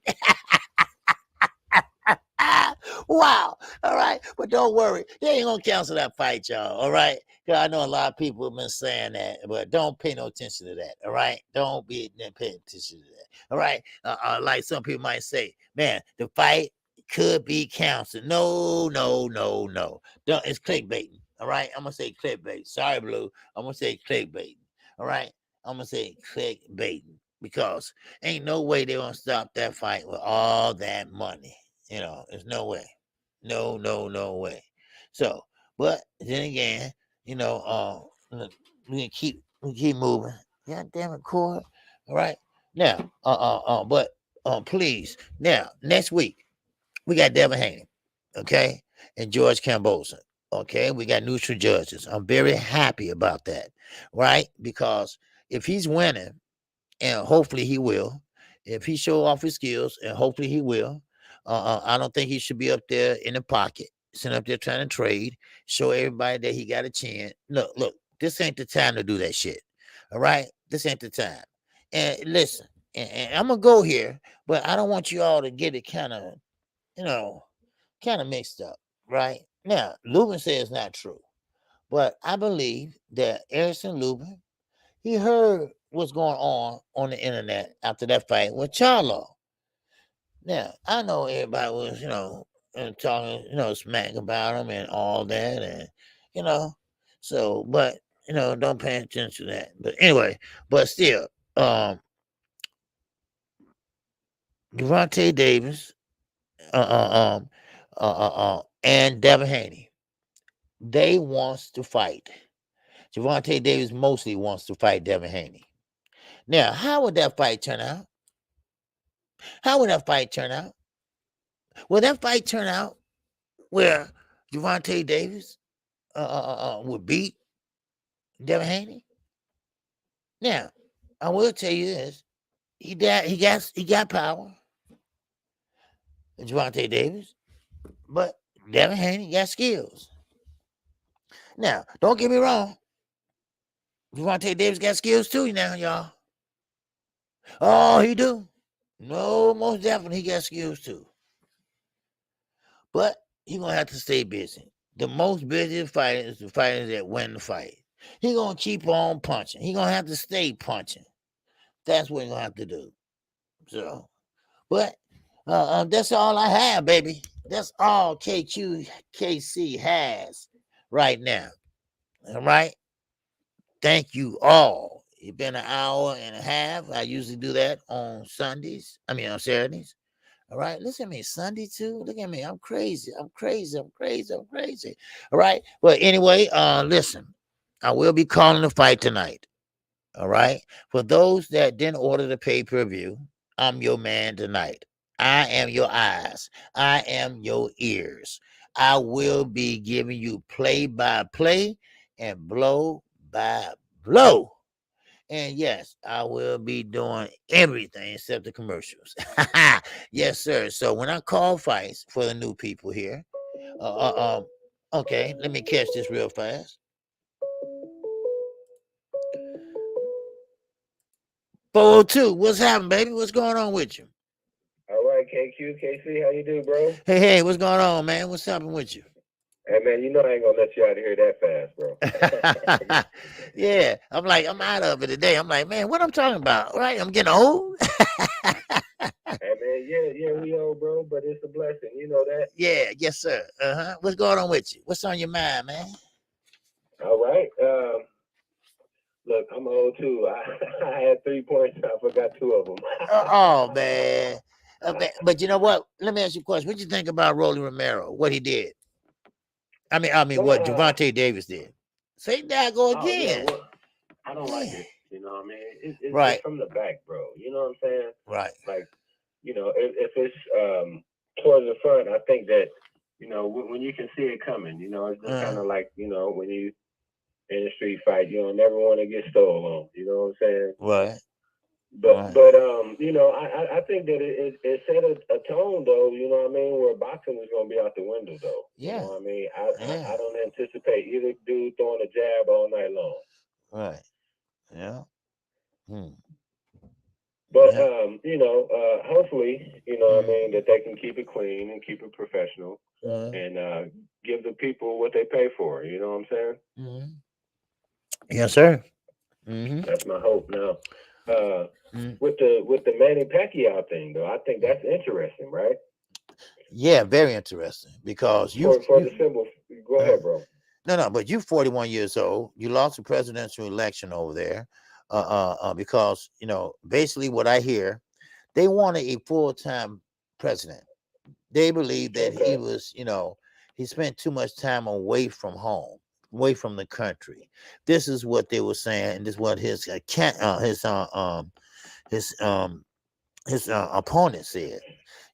Wow. All right. But don't worry. They ain't going to cancel that fight, y'all. All right. Because I know a lot of people have been saying that, but don't pay no attention to that. All right. Don't be paying attention to that. All right. Like some people might say, man, the fight could be canceled. No. Don't, it's clickbaiting. All right. I'm going to say clickbait. Sorry, Blue. I'm going to say clickbaiting. All right. I'm going to say clickbaiting because ain't no way they're going to stop that fight with all that money. You know, there's no way. No way. So, but then again, you know, we keep moving. God damn it, Cord. All right. Now, but please. Now, next week, we got Devin Haney, okay, and George Cambosa. Okay, we got neutral judges. I'm very happy about that, right? Because if he's winning, and hopefully he will. If he show off his skills, and hopefully he will, I don't think he should be up there in the pocket, sitting up there trying to trade, show everybody that he got a chin. Look, this ain't the time to do that shit. All right, this ain't the time. And listen, and I'm gonna go here, but I don't want you all to get it kind of, you know, kind of mixed up. Right now, Lubin says it's not true, but I believe that Erison Lubin, he heard what's going on the internet after that fight with Charlo. Now, I know everybody was, talking, smack about him and all that, and you know, so, but don't pay attention to that. But anyway, but still, Gervonta Davis, and Devin Haney, they wants to fight. Gervonta Davis mostly wants to fight Devin Haney. Now, how would that fight turn out? How would that fight turn out? Will that fight turn out where Gervonta Davis would beat Devin Haney? Now, I will tell you this: he got power, Gervonta Davis, but Devin Haney got skills. Now, don't get me wrong, Gervonta Davis got skills too. Now, y'all. Oh, he do. No, most definitely he got skills too. But he gonna have to stay busy. The most busiest fighter is the fighters that win the fight. He gonna keep on punching. He gonna have to stay punching. That's what he gonna have to do. So, but that's all I have, baby. That's all KQKC has right now. All right. Thank you all. It's been an hour and a half. I usually do that on Sundays. I mean on Saturdays. All right. Listen to me. Sunday too. Look at me. I'm crazy. I'm crazy. All right. But anyway, listen. I will be calling the fight tonight. All right. For those that didn't order the pay-per-view, I'm your man tonight. I am your eyes. I am your ears. I will be giving you play by play and blow by blow. And yes, I will be doing everything except the commercials. Yes, sir. So when I call fights for the new people here, okay, let me catch this real fast. 402, what's happening, baby? What's going on with you? All right, KQKC, how you do, bro? Hey, what's going on, man? What's happening with you? Hey, man, you know I ain't gonna let you out of here that fast, bro. Yeah, I'm out of it today. I'm like, man, what I'm talking about, right? I'm getting old. Hey, man, yeah, we old, bro, but it's a blessing. You know that? Yeah, yes, sir. What's going on with you? What's on your mind, man? All right. Look, I'm old too. I had 3 points. I forgot 2 of them. Oh, man. But you know what? Let me ask you a question. What you think about Rolly Romero? What he did? I mean, what Gervonta Davis did? Say that go again. Yeah, well, I don't like it. You know what I mean? Right. It's from the back, bro. You know what I'm saying? Right. Like, if it's towards the front, I think that, when you can see it coming, it's just kind of like, when you in a street fight, you don't never want to get stole on. You know what I'm saying? Right. But you know, I think that it set a tone though, you know what I mean, where boxing is gonna be out the window though. You know what I mean? I don't anticipate either dude throwing a jab all night long. Right. Yeah. But you know, hopefully, you know what I mean, that they can keep it clean and keep it professional and give the people what they pay for, you know what I'm saying? Yes, sir. That's my hope now. With the Manny Pacquiao thing though, I think that's interesting, right? Yeah, very interesting because for the symbol. Go ahead, bro. No, but you 41 years old. You lost the presidential election over there, because you know basically what I hear, they wanted a full-time president. They believe that he was, you know, he spent too much time away from home, away from the country. This is what they were saying, and this is what his opponent said.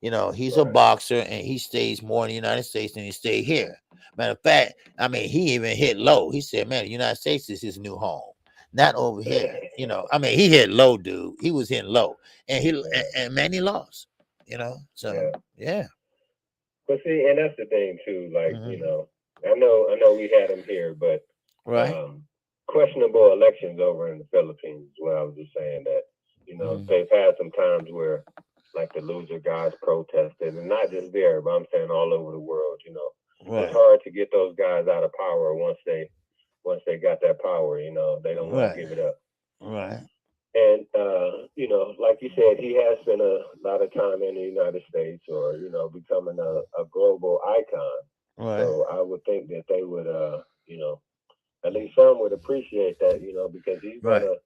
You know, he's a boxer and he stays more in the United States than he stayed here. Matter of fact, I mean, he even hit low. He said, man, the United States is his new home, not over here. You know, I mean, he hit low, dude. He was hitting low. And man, he lost. You know, so yeah. But see, and that's the thing too, like, you know, I know we had him here, but questionable elections over in the Philippines as well. I was just saying that, you know, they've had some times where like the loser guys protested, and not just there, but I'm saying all over the world, you know. It's hard to get those guys out of power once they got that power, you know, they don't want to give it up. Right. And you know, like you said, he has spent a lot of time in the United States, or you know, becoming a global icon. So I would think that they would, you know, at least some would appreciate that, you know, because he's gonna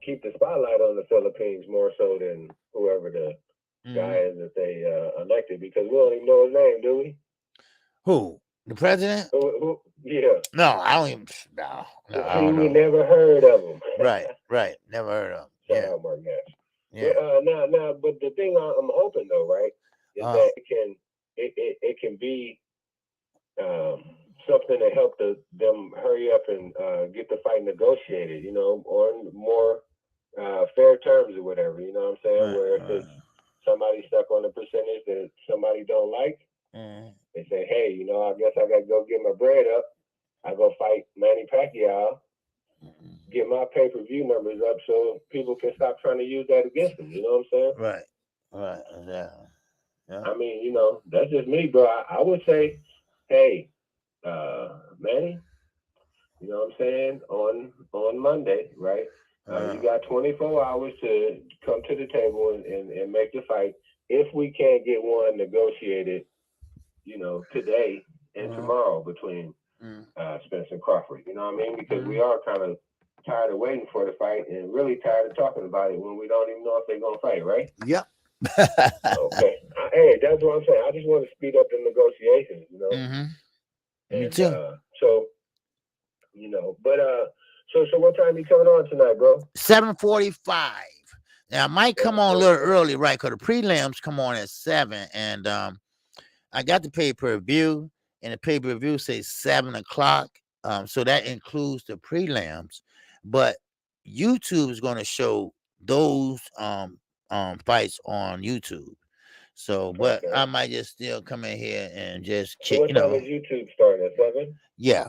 keep the spotlight on the Philippines more so than whoever the guy is that they elected, because we don't even know his name, do we? Who? The president? Who? Yeah. No, I don't even. No, I don't know. We never heard of him. Right. Never heard of him. Shout out, Mark Nash. Yeah. But but the thing I'm hoping though, right, is that it can be something to help them hurry up and get the fight negotiated, you know, on more fair terms or whatever. You know what I'm saying? Where if it's somebody stuck on a percentage that somebody don't like, they say, hey, you know, I guess I got to go get my bread up. I go fight Manny Pacquiao, get my pay-per-view numbers up so people can stop trying to use that against them. You know what I'm saying? Right. Yeah. I mean, you know, that's just me, bro. I would say, hey, Manny, you know what I'm saying? On Monday, right? You got 24 hours to come to the table and make the fight. If we can't get one negotiated, you know, today and tomorrow between Spence and Crawford, you know what I mean? Because we are kind of tired of waiting for the fight and really tired of talking about it when we don't even know if they're gonna fight, right? Yep. Okay. Hey, that's what I'm saying. I just want to speed up the negotiations, you know. Me too. So, you know, but so what time you coming on tonight, bro? 7:45. Now I might come on a little early, right? Because the prelims come on at 7, and I got the pay-per-view, and the pay-per-view says 7 o'clock. So that includes the prelims, but YouTube is going to show those fights on YouTube. So, but I might just still come in here and just check. What time is YouTube starting at 7? Yeah.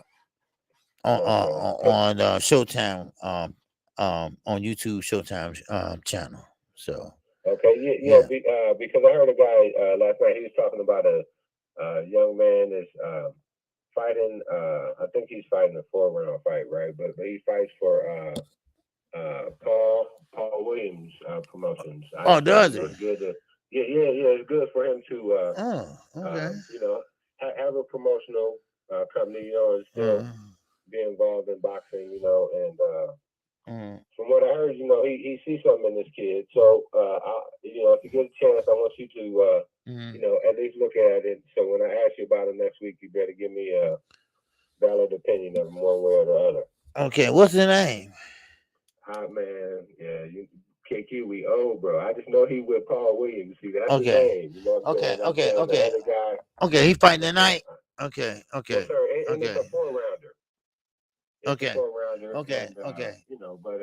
On Showtime, on YouTube Showtime channel. So. Okay, yeah. Because I heard a guy last night. He was talking about a young man is fighting. I think he's fighting a 4-round fight, right? But he fights for Paul Williams Promotions. Does he? It's good to, yeah. It's good for him to you know, have a promotional company, you know, and still be involved in boxing, you know, and from what I heard, you know, he sees something in this kid. So, you know, if you get a chance, I want you to, you know, at least look at it. So when I ask you about it next week, you better give me a valid opinion of him one way or the other. Okay, what's the name? Man, yeah, KQ, we old, bro. I just know he with Paul Williams. See, that's his name. You know what I'm saying? The other guy. Okay, he fighting tonight. Okay. Yes, sir. And it's a 4-rounder. It's a 4-rounder. Okay. You know, but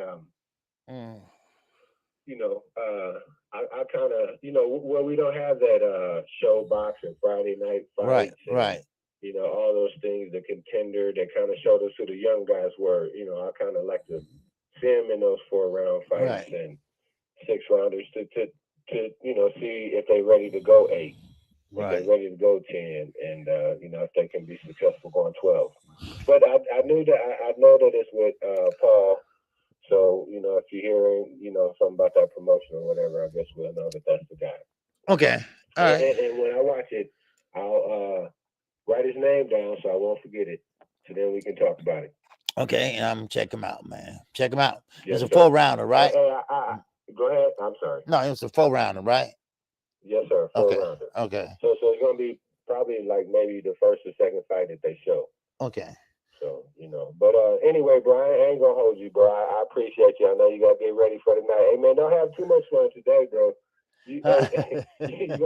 I kind of, where we don't have that show box and Friday night Right, fights and, right, all those things, the contender that kind of showed us who the young guys were. I kind of like to see them in those 4-round fights right, and 6-rounders to see if they're ready to go 8, if right. they're ready to go 10, and if they can be successful going 12. But I knew that I know that it's with Paul. So, if you're hearing, something about that promotion or whatever, I guess we'll know that that's the guy. Okay, all right. And when I watch it, I'll write his name down so I won't forget it. So then we can talk about it. Okay, and I'm check him out, man. Check him out. Yes, It's a sir. 4-rounder, right? Go ahead. I'm sorry. No, it's a 4-rounder, right? Yes, sir. 4-rounder. Okay. So it's gonna be probably like maybe the first or second fight that they show. Okay. So, but anyway, Brian, I ain't gonna hold you, bro. I appreciate you. I know you gotta get ready for the night. Hey man, don't have too much fun today, bro. You gonna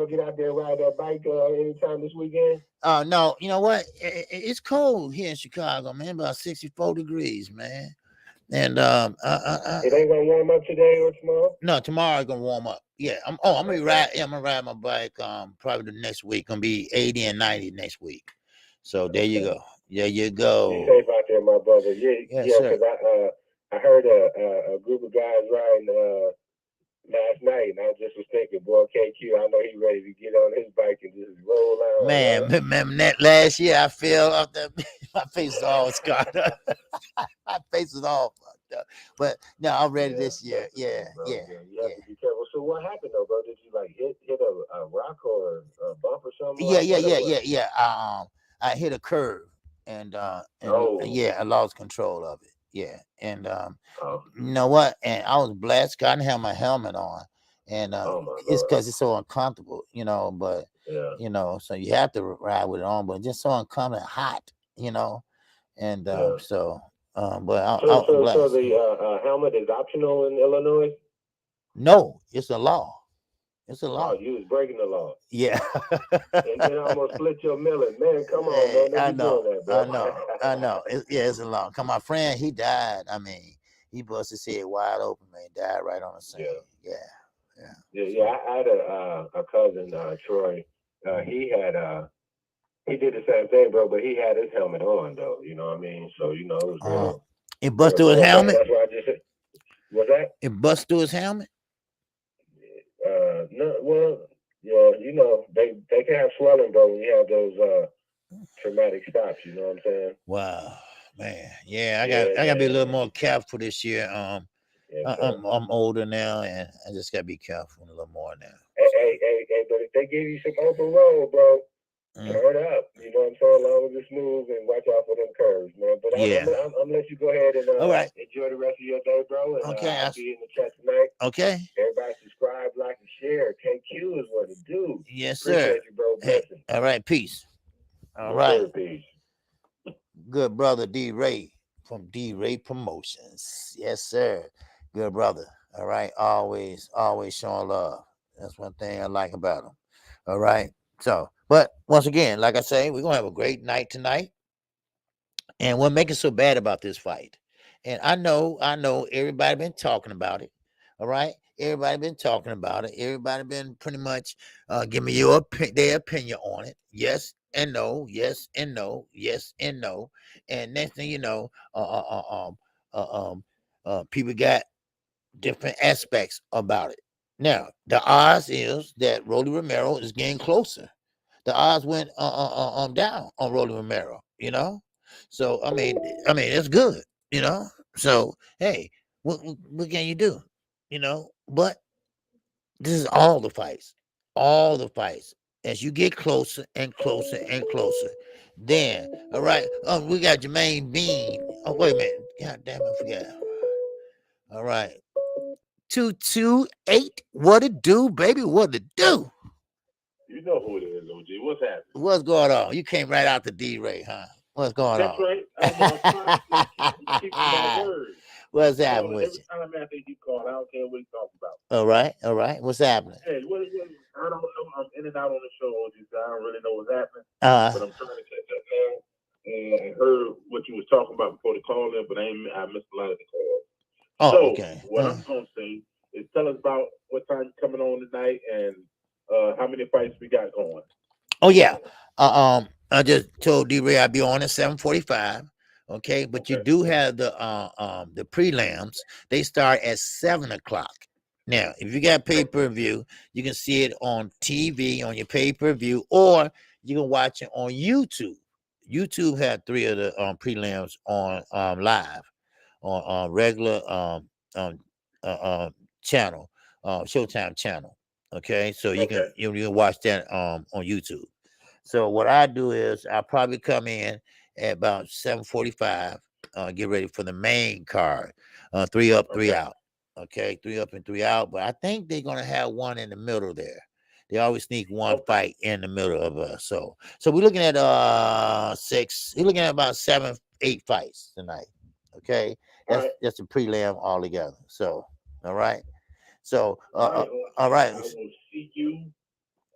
get out there and ride that bike anytime this weekend? No, you know what? It's cold here in Chicago, man. About 64 degrees, man. And it ain't gonna warm up today or tomorrow? No, tomorrow it's gonna warm up. Yeah, I'm gonna ride. Yeah, I'm gonna ride my bike. Probably the next week. Gonna be 80 and 90 next week. So there you go. There you go. Be safe out there, my brother. Yeah, because I heard a group of guys riding last night, and I just was thinking, boy, KQ, I know he's ready to get on his bike and just roll out. Man, remember that last year I fell off that. My face is all scarred up. My face is all fucked up. But no, I'm ready this year. Yeah. You have to be careful. So what happened though, bro? Did you like hit a rock or a bump or something? Yeah. I hit a curve and yeah, I lost control of it. Yeah, and you know what? And I was blessed. I didn't have my helmet on, and it's because it's so uncomfortable, But so you have to ride with it on, but it's just so uncomfortable, hot, And so I'm blessed. So the helmet is optional in Illinois? No, it's a law. It's a law. Oh, you was breaking the law. Yeah. And then I almost split your melon. Man, come on, man. I know. Doing that, bro. I know. It's a law. Cause my friend, he died. I mean, he busted his head wide open, man. Died right on the scene. Yeah. I had a cousin, Troy. He did the same thing, bro, but he had his helmet on, though. You know what I mean? So, it was real. It bust through his helmet? That's why I just said. What's that? It bust through his helmet? No, well, yeah, they can have swelling, bro, when you have those traumatic stops, you know what I'm saying? Wow, man. Yeah, I got to be a little more careful this year. I'm older now, and I just got to be careful a little more now. Hey, but if they give you some open road, bro, turn up. You know what I'm saying? Long as it's smooth and watch out for them curves, man. But I'm gonna let you go ahead and enjoy the rest of your day, bro. And, I'll be in the chat tonight. Okay. Everybody subscribe, like, and share. KQ is what it do. Yes, sir. Appreciate you, bro. Hey, all right, peace. All right. Peace. Good brother D Ray from D Ray Promotions. Yes, sir. Good brother. All right. Always showing love. That's one thing I like about him. All right. So, but once again, like I say, we're gonna have a great night tonight. And what makes it so bad about this fight? And I know everybody been talking about it. All right. Everybody been talking about it. Everybody been pretty much giving me their opinion on it. Yes and no, yes and no, yes and no. And next thing you know, people got different aspects about it. Now, the odds is that Rolly Romero is getting closer. The odds went down on Rolly Romero, So I mean, it's good, So hey, what can you do, But this is all the fights. As you get closer and closer and closer, then all right. We got Jermaine Bean. Oh wait a minute, God damn, I forgot. All right, 228. What it do, baby? What it do? You know who it is, OG. What's happening? What's going on? You came right out to D Ray, huh? What's going on? That's right. Keep my word. What's happening with you? Every time after you call, I don't care what you talk about. All right. What's happening? Hey, what I don't know. I'm in and out on the show, OG, so I don't really know what's happening. But I'm trying to catch up now. And I heard what you was talking about before the call in, but I missed a lot of the calls. Oh, okay. What I'm going to say is tell us about fight and how many fights we got going? Oh yeah. I just told D-Ray I'd be on at 7:45. Okay, but you do have the prelims. They start at 7 o'clock. Now, if you got pay-per-view, you can see it on TV on your pay-per-view, or you can watch it on YouTube. YouTube had 3 of the prelims on live on regular channel, Showtime channel. Okay, so you can you can watch that on YouTube. So what I do is I'll probably come in at about 7:45, get ready for the main card, 3 up, 3 out. Okay, 3 up and 3 out. But I think they're gonna have one in the middle there. They always sneak one fight in the middle of us. So we're looking at 6. We're looking at about 7, 8 fights tonight. Okay, that's a prelim all together. So all right. So all right. I will see you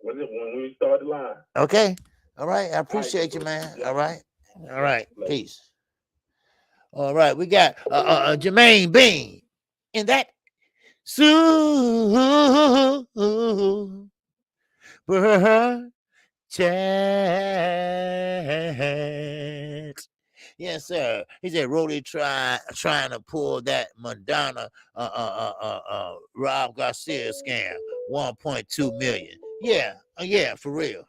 when we start the line. Okay. All right. I appreciate you, man. All right. All right. Peace. All right. We got Jermaine Bean in that chat. Yes, sir. He said Rolly trying to pull that Madonna Rob Garcia scam, 1.2 million. Yeah, for real.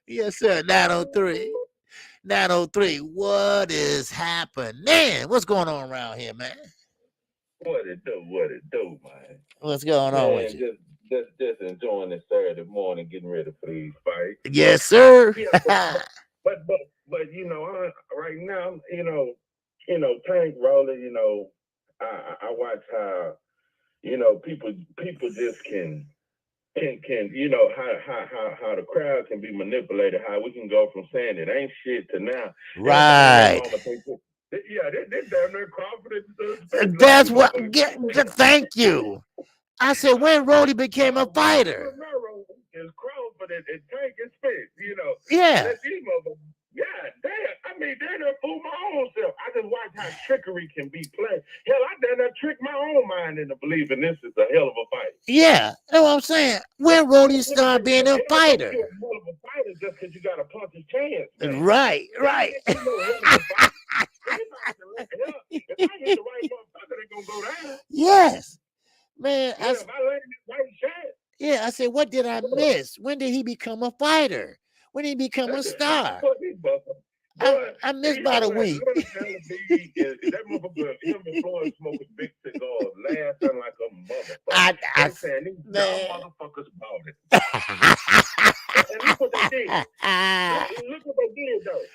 Yes, sir. 903. 903. What is happening? What's going on around here, man? What it do, man? What's going on with you? Just enjoying this Saturday morning, getting ready for these fights. Yes, sir. Yeah, but you know, right now, you know, Tank Rolling, you know, I watch how, you know, people just can you know how the crowd can be manipulated, how we can go from saying it ain't shit to now. Right. Yeah, they damn near Crawford. That's what. Thank you. I said when Roddy became a fighter. Is Crawford and Tank and Spence, you know. Yeah. Yeah, damn. I mean, they done fool my own self. I just watch how trickery can be played. Hell, I done trick my own mind into believing this is a hell of a fight. Yeah, that's what I'm saying. When Roddy started being a fighter. You're a hell of a fighter just because you got a punch his chance. Man. Right. If I hit the right motherfucker, they gonna go down. Yes. Man, if I land this right shot. Yeah, I said, what did I miss? When did he become a fighter? When did he become a star? I missed about a week. That motherfucker, him and Floyd smoking big cigars, laughing like a motherfucker. I said, these dumb motherfuckers bought it. And look what they did. Look what they did, though.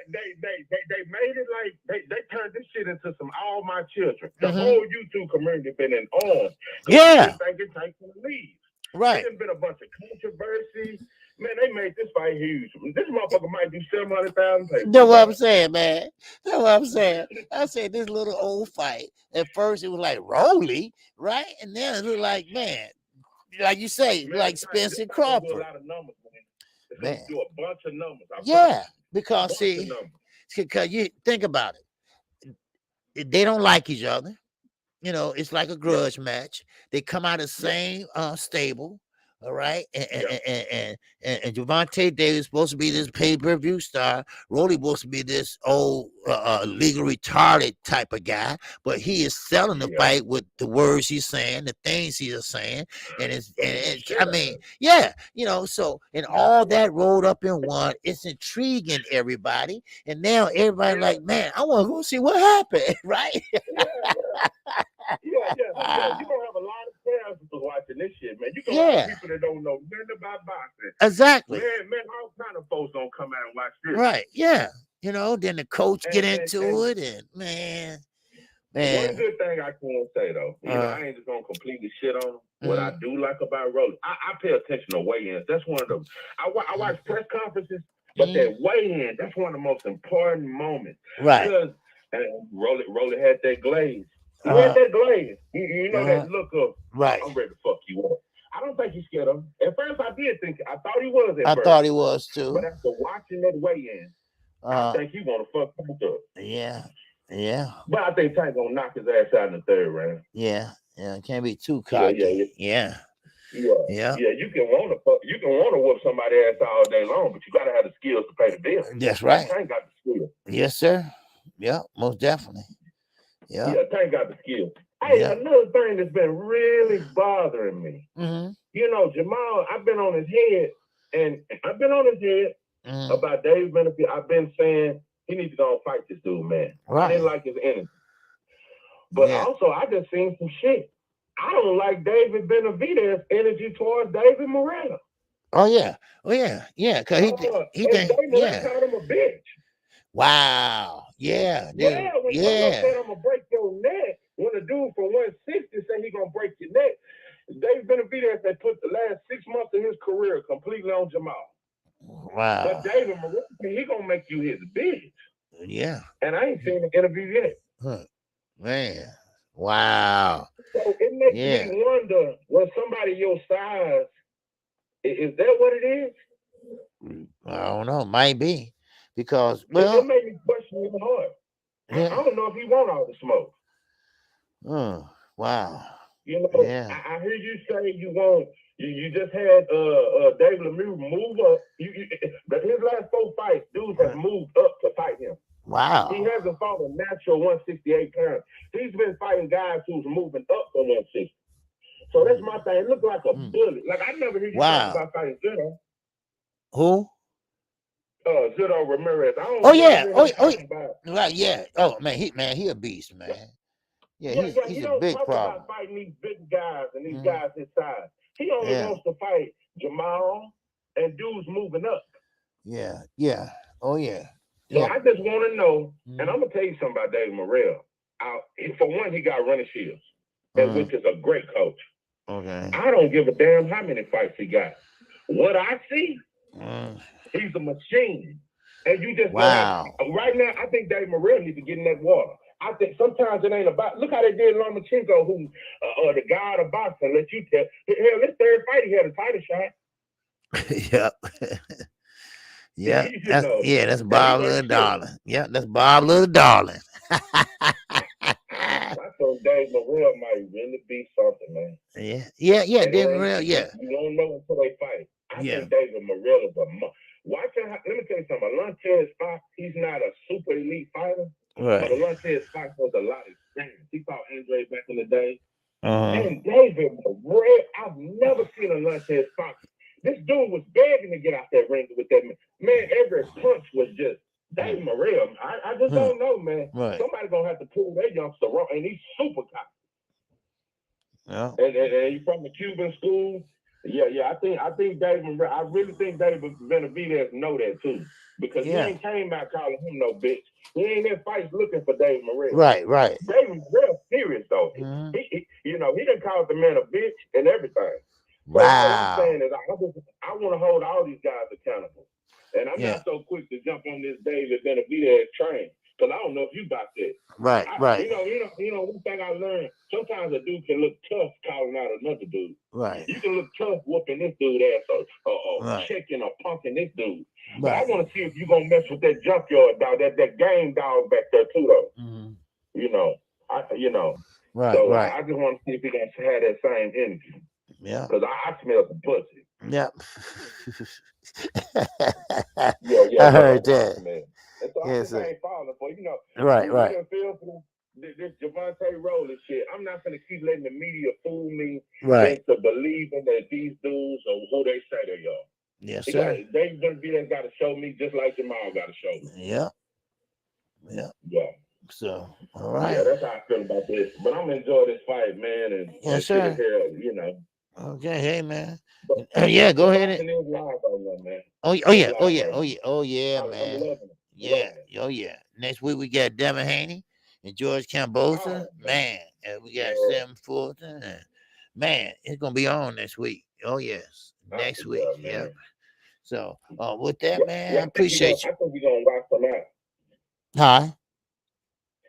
They made it like they turned this shit into some all my children. The whole YouTube community been in arms. Yeah. They think it's to leave. Right. There's been a bunch of controversy. Man, they made this fight huge. This motherfucker might do 700,000 papers. That's what I'm saying, man. That's what I'm saying. I said this little old fight. At first, it was like Rolly, right? And then it looked like, man, like you say, man, like Spence and Crawford. Do a lot of numbers, man. Do a bunch of numbers. Yeah, because you think about it. They don't like each other. You know, it's like a grudge match. They come out of the same stable, all right? And Gervonta Davis supposed to be this pay-per-view star. Rolly supposed to be this old legal retarded type of guy, but he is selling the fight with the words he's saying, the things he is saying, and I mean, yeah, you know. So and all that rolled up in one. It's intriguing everybody, and now everybody like, man, I want to go see what happened, right? Yeah. You're gonna have a lot of fans watching this shit, man. You gonna have people that don't know nothing about boxing. Exactly. Man, all kind of folks don't come out and watch this. Right, yeah. You know, then the coach get into it, and man. One good thing I can say though, you know, I ain't just gonna completely shit on them. What I do like about Rolly, I pay attention to weigh-ins. That's one of them. I watch press conferences, but that weigh-in, that's one of the most important moments. Right. Because Rolly had that glaze. He had that glaze. You know that look of, right. I'm ready to fuck you up. I don't think he's scared of him. At first, I thought he was at first. I thought he was too. But after watching that weigh-in, I think he want to fuck him up. Yeah. But I think Tank gonna knock his ass out in the third round. Yeah. Yeah, can't be too cocky. Yeah. Yeah. You can want to whoop somebody ass all day long, but you gotta have the skills to pay the bill. That's right. Tank got the skills. Yes, sir. Yeah, most definitely. Yeah. Tank got the skills. Hey, another thing that's been really bothering me. Mm-hmm. Jamal, I've been on his head about David Benavidez. I've been saying he needs to go and fight this dude, man. Right. I didn't like his energy. But also, I just seen some shit. I don't like David Benavidez's energy towards David Morrell. Oh yeah, because he think called him a bitch. Wow, yeah, dude. Yeah, when someone said I'm gonna break your neck, when a dude from 160 said he gonna break your neck, David Benavidez had put the last 6 months of his career completely on Jamal. Wow. But David Morrell, he gonna make you his bitch. Yeah. And I ain't seen the interview yet. Huh. Man. Wow. So it makes me wonder, when somebody your size, is that what it is? I don't know. Might be. Because, it made me question his heart. I don't know if he want all the smoke. Wow. I hear you say you just had David Lemieux move up. But his last 4 fights, dudes have moved up to fight him. Wow. He hasn't fought a natural 168 pounds. He's been fighting guys who's moving up from 160. So that's my thing. It looked like a bullet. Like, I never hear you talk about fighting Zito. Who? Zito Ramirez. I don't right, yeah. Oh man, he a beast, man. Yeah, he's a big problem. About fighting these big guys and these guys his size. He only wants to fight Jamal and dudes moving up. Yeah. Oh yeah. So I just want to know, and I'm gonna tell you something about David Morrell. For one, he got running shields, which is a great coach. Okay. I don't give a damn how many fights he got. What I see, he's a machine. And you just right now, I think David Morrell needs to get in that water. I think sometimes it ain't about. Look how they did Lomachenko, who the god of boxing. Let you tell. Hell, this third fight he had a title shot. Yep. That's Bob Little Darling. Yeah, that's Bob Little Darling. I thought Dave Morrell might really be something, man. Yeah, Dave Morrell, You don't know until they fight. I think David Morrell is let me tell you something. Alontaez Fox, he's not a super elite fighter, but Alontaez Fox has a lot of experience. He fought Andre back in the day. And David Morrell, I've never seen Alontaez Fox. This dude was begging to get out that ring with that man. Every punch was just David Morrell. I just don't know, man. Right. Somebody's gonna have to pull that youngster wrong, and he's super cocky. Yeah. And he's from the Cuban school. Yeah. I think David Morrell. I really think David Benavidez know that too, because he ain't came out calling him no bitch. He ain't in fights looking for David Morrell. Right. David Morrell serious though. He done called the man a bitch and everything. Wow. What I'm saying is, I want to hold all these guys accountable, and I'm not so quick to jump on this David Benavidez train, because I don't know if you got that. Right. One thing I learned: sometimes a dude can look tough calling out another dude. Right. You can look tough whooping this dude ass or checking or punking this dude. Right. But I want to see if you gonna mess with that junkyard dog, that game dog back there too, though. Right. So I just want to see if he gonna have that same energy. Yeah. Because I smell some pussy. Yeah. I heard that. Man. And so I just ain't falling for, Right. Feel for this Javante Rowland shit. I'm not going to keep letting the media fool me into believing that these dudes are who they say they are. Yes, sir. They've got to show me just like Jamal got to show me. Yeah. So, all right. Yeah, that's how I feel about this. But I'm enjoying this fight, man. And yes, sir. Okay, hey, man. Go ahead. Oh, yeah, man. Yeah. Next week we got Devin Haney and George Cambosa. Man, and we got Sam Fulton. Man, it's gonna be on next week. Oh yes, next week. Yeah. So, with that, man, I appreciate you. I think we're gonna watch them out. Huh?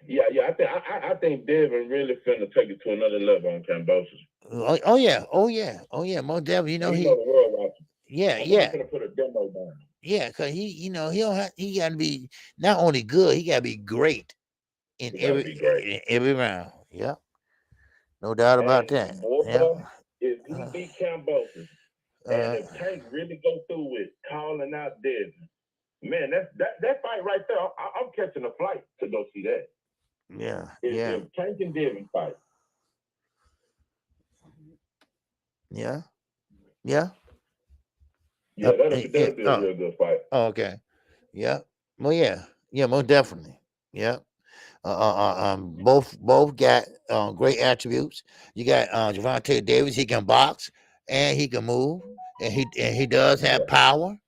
Yeah. I think Devin really finna take it to another level on Cambosa. Oh yeah. Most definitely. He know the world watching. Yeah. Gonna put a demo down. Yeah, because he got to be not only good, he got to be great in every round. Yeah. No doubt about Hey, that. boy, Yeah. if he beat Cambosis, and if Tank really go through with calling out Devin, man, that fight right there, I'm catching a flight to go see that. Yeah. If Tank and Devin fight. Yeah. Yeah. Yeah, that'll be a real good fight. Oh, okay. Yeah. Well, yeah. Yeah, most definitely. Yeah. Both got great attributes. You got Gervonta Davis. He can box and he can move, and he does have power.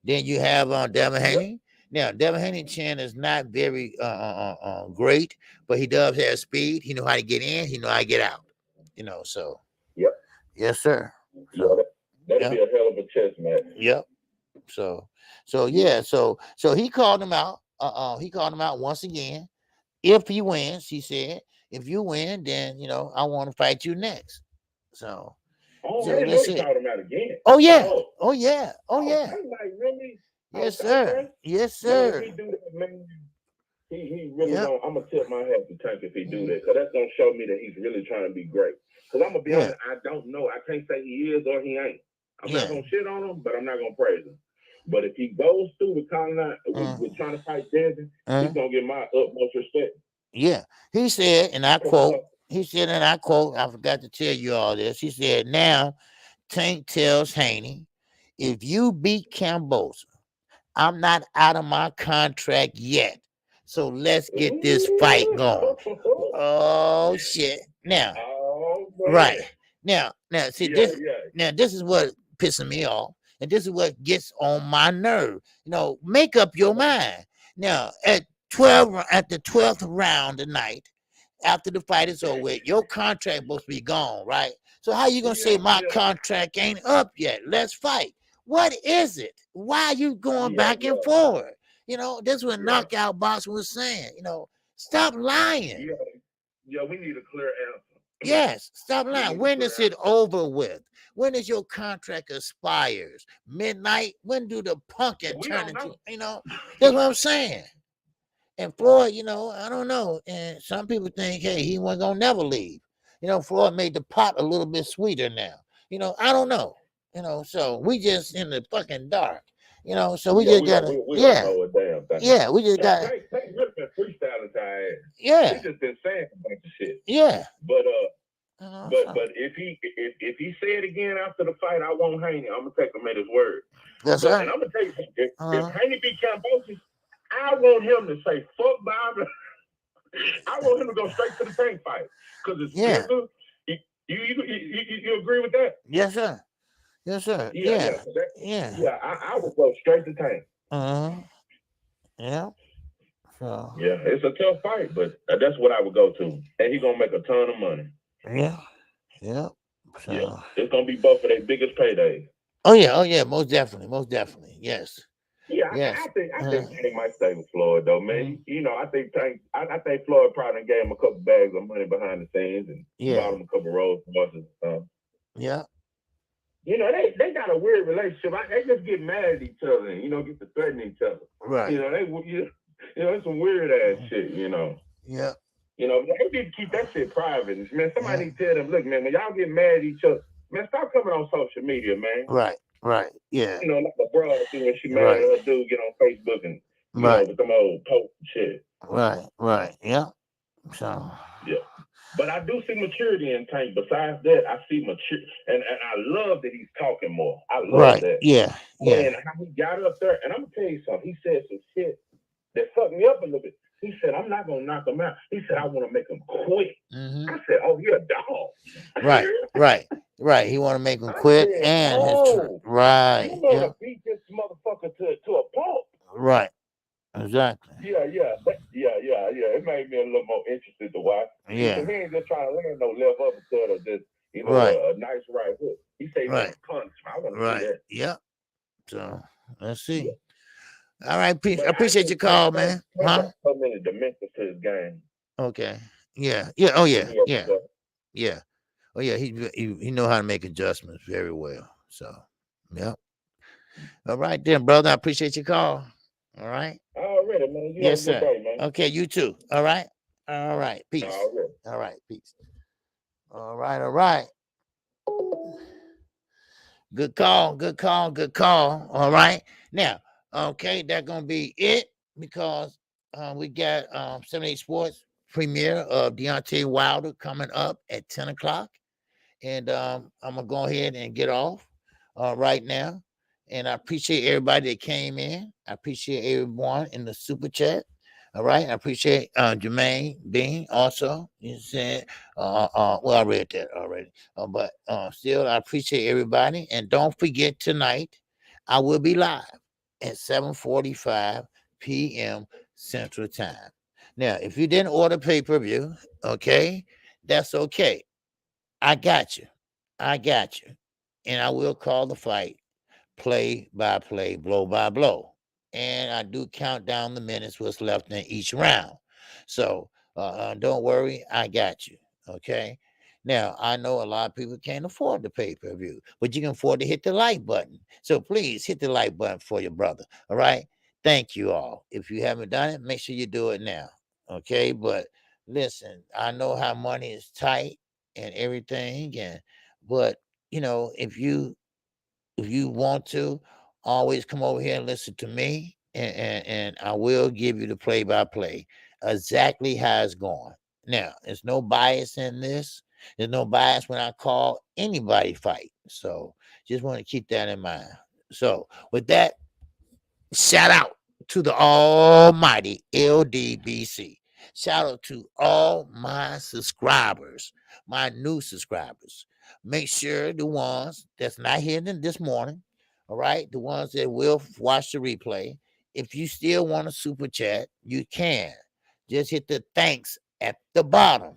Then you have Devin Haney. Now Devin Haney chin is not very great, but he does have speed. He know how to get in. He know how to get out. So. Yep. Yes, sir. So, that'd be a hell of a chess match. Yep. So yeah. So he called him out. He called him out once again. If he wins, he said, if you win, then I want to fight you next. So, I didn't know he called him out again. Oh yeah. Oh yeah. Oh yeah. I'm like, really? Yes, sir. Yes, sir. Man, if he do that, man, he really gonna. I'm gonna tip my hat to Tank if he do that, because that's gonna show me that he's really trying to be great. Because I'm gonna be honest, I don't know. I can't say he is or he ain't. I'm not gonna shit on him, but I'm not gonna praise him. But if he goes through with calling out with trying to fight Devin, he's gonna get my utmost respect. Yeah, he said, and I quote. He said, and I quote. I forgot to tell you all this. He said, "Now, Tank tells Haney, if you beat Cambosa, I'm not out of my contract yet. So let's get this fight going." Oh shit! Now, right now, see this. Now, this is what pissing me off, and this is what gets on my nerve. Make up your mind. Now, at the 12th round tonight, after the fight is over with, your contract supposed to be gone, right? So how you gonna say my contract ain't up yet? Let's fight. What is it? Why are you going back and forward? This is what Knockout Boxing was saying. Stop lying. Yeah, we need a clear answer. Yes, stop lying. When is it over with? When is your contract expires? Midnight? When do the pumpkin turn into? That's what I'm saying. And Floyd, I don't know. And some people think, hey, he wasn't gonna never leave. Floyd made the pot a little bit sweeter now. I don't know. So we just in the fucking dark. So we just gotta, we don't know a damn thing. Yeah, we just got. Tank really been freestyling to our ass. Yeah, He just been saying a bunch of shit. Yeah, but if he say it again after the fight, I won't Haney. I'm gonna take him at his word. That's right. And I'm gonna tell you, if Haney beat Cambosis, I want him to say fuck Bob. I want him to go straight to the Tank fight, because it's bigger. You agree with that? Yes, sir. Yes, sir. Yeah. I would go straight to Tank. Yeah. So. Yeah, it's a tough fight, but that's what I would go to, and he's gonna make a ton of money. Yeah. So. Yeah, it's gonna be both of their biggest paydays. Oh yeah, most definitely, yes. Yeah, yes. I think Tank might stay with Floyd though, man. I think Floyd probably gave him a couple bags of money behind the scenes and bought him a couple Rolls Royces and stuff. Yeah. They got a weird relationship. They just get mad at each other and get to threaten each other. Right. It's some weird ass shit. Yeah. They need to keep that shit private. Man, somebody need to tell them, look, man, when y'all get mad at each other, man, stop coming on social media, man. Right. Yeah. Like a bro do when she mad at her dude get on Facebook and with them old posts and shit. Right. Yeah. So. Yeah. But I do see maturity in Tank. Besides that, I see maturity, and I love that he's talking more. I love that. Yeah. And how he got up there, and I'm gonna tell you something. He said some shit that fucked me up a little bit. He said, "I'm not gonna knock him out." He said, "I want to make him quit." I said, "Oh, you're a dog." Right. He want to make him quit, and right. You want to beat this motherfucker to a pulp. Right. Exactly. Yeah. It made me a little more interested to watch. Yeah. He ain't just trying to land no left uppercut or just a nice right hook. He say punch. I want to see that. Yeah. So let's see. Yeah. All right, I appreciate your call, man. So many dimensions to his game. Okay. Yeah. Oh yeah. Oh yeah. He know how to make adjustments very well. So yeah. All right then, brother. I appreciate your call. All right. Already, man. Yes, sir. Day, man. Okay, you too. All right. Peace. All right. Peace. All right, all right. Good call, good call, good call. All right. Now, okay, that's gonna be it because we got 78 Sports premiere of Deontay Wilder coming up at 10 o'clock. And I'm gonna go ahead and get off right now. And I appreciate everybody that came in. I appreciate everyone in the super chat. All right. I appreciate Jermaine Bean also. You said, well, I read that already. But still, I appreciate everybody. And don't forget tonight, I will be live at 7:45 p.m. Central Time. Now, if you didn't order pay-per-view, okay, that's okay. I got you. I got you. And I will call the fight play by play, blow by blow. And I do count down the minutes what's left in each round. So don't worry, I got you. Okay. Now I know a lot of people can't afford the pay-per-view, but you can afford to hit the like button. So please hit the like button for your brother. All right. Thank you all. If you haven't done it, make sure you do it now. Okay. But listen, I know how money is tight and everything, and but if you want to, always come over here and listen to me, and I will give you the play by play exactly how it's going. Now, there's no bias in this. There's no bias when I call anybody fight. So just want to keep that in mind. So with that, shout out to the almighty LDBC. Shout out to all my subscribers, my new subscribers. Make sure the ones that's not here this morning, all right, the ones that will watch the replay. If you still want a super chat, you can. Just hit the thanks at the bottom,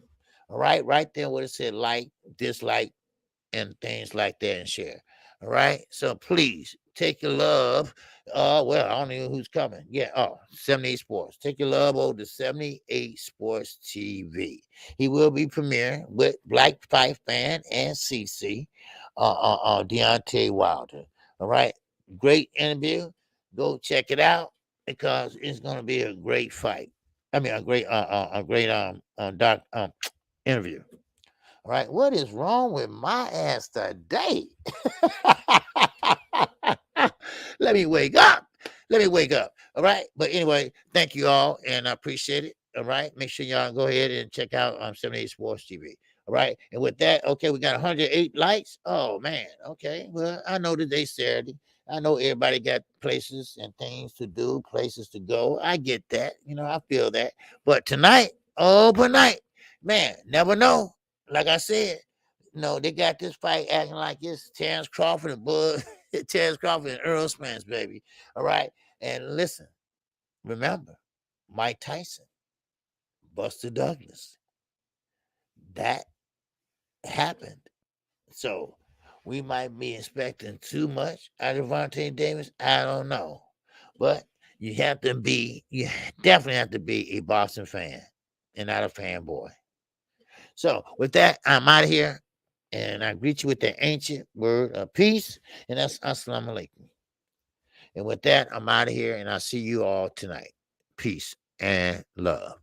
all right there where it said like, dislike, and things like that, and share. All right. So please take your love. Well, I don't know who's coming. Yeah. 78 Sports. Take your love over to 78 Sports TV. He will be premiering with Black Fight Fan and CC, Deontay Wilder. All right. Great interview. Go check it out because it's going to be a great fight. I mean, a great interview. All right, what is wrong with my ass today? Let me wake up. Let me wake up. All right. But anyway, thank you all, and I appreciate it. All right. Make sure y'all go ahead and check out 78 Sports TV. All right. And with that, okay, we got 108 likes. Oh man. Okay. Well, I know today's Saturday. I know everybody got places and things to do, places to go. I get that. I feel that. But tonight, open night, man, never know. Like I said, they got this fight acting like it's Terrence Crawford and Bud, Terrence Crawford and Earl Spence, baby. All right. And listen, remember, Mike Tyson, Buster Douglas, that happened. So we might be expecting too much out of Vontae Davis. I don't know. But you definitely have to be a Boston fan and not a fanboy. So with that, I'm out of here. And I greet you with the ancient word of peace. And that's Assalamu alaikum. And with that, I'm out of here. And I'll see you all tonight. Peace and love.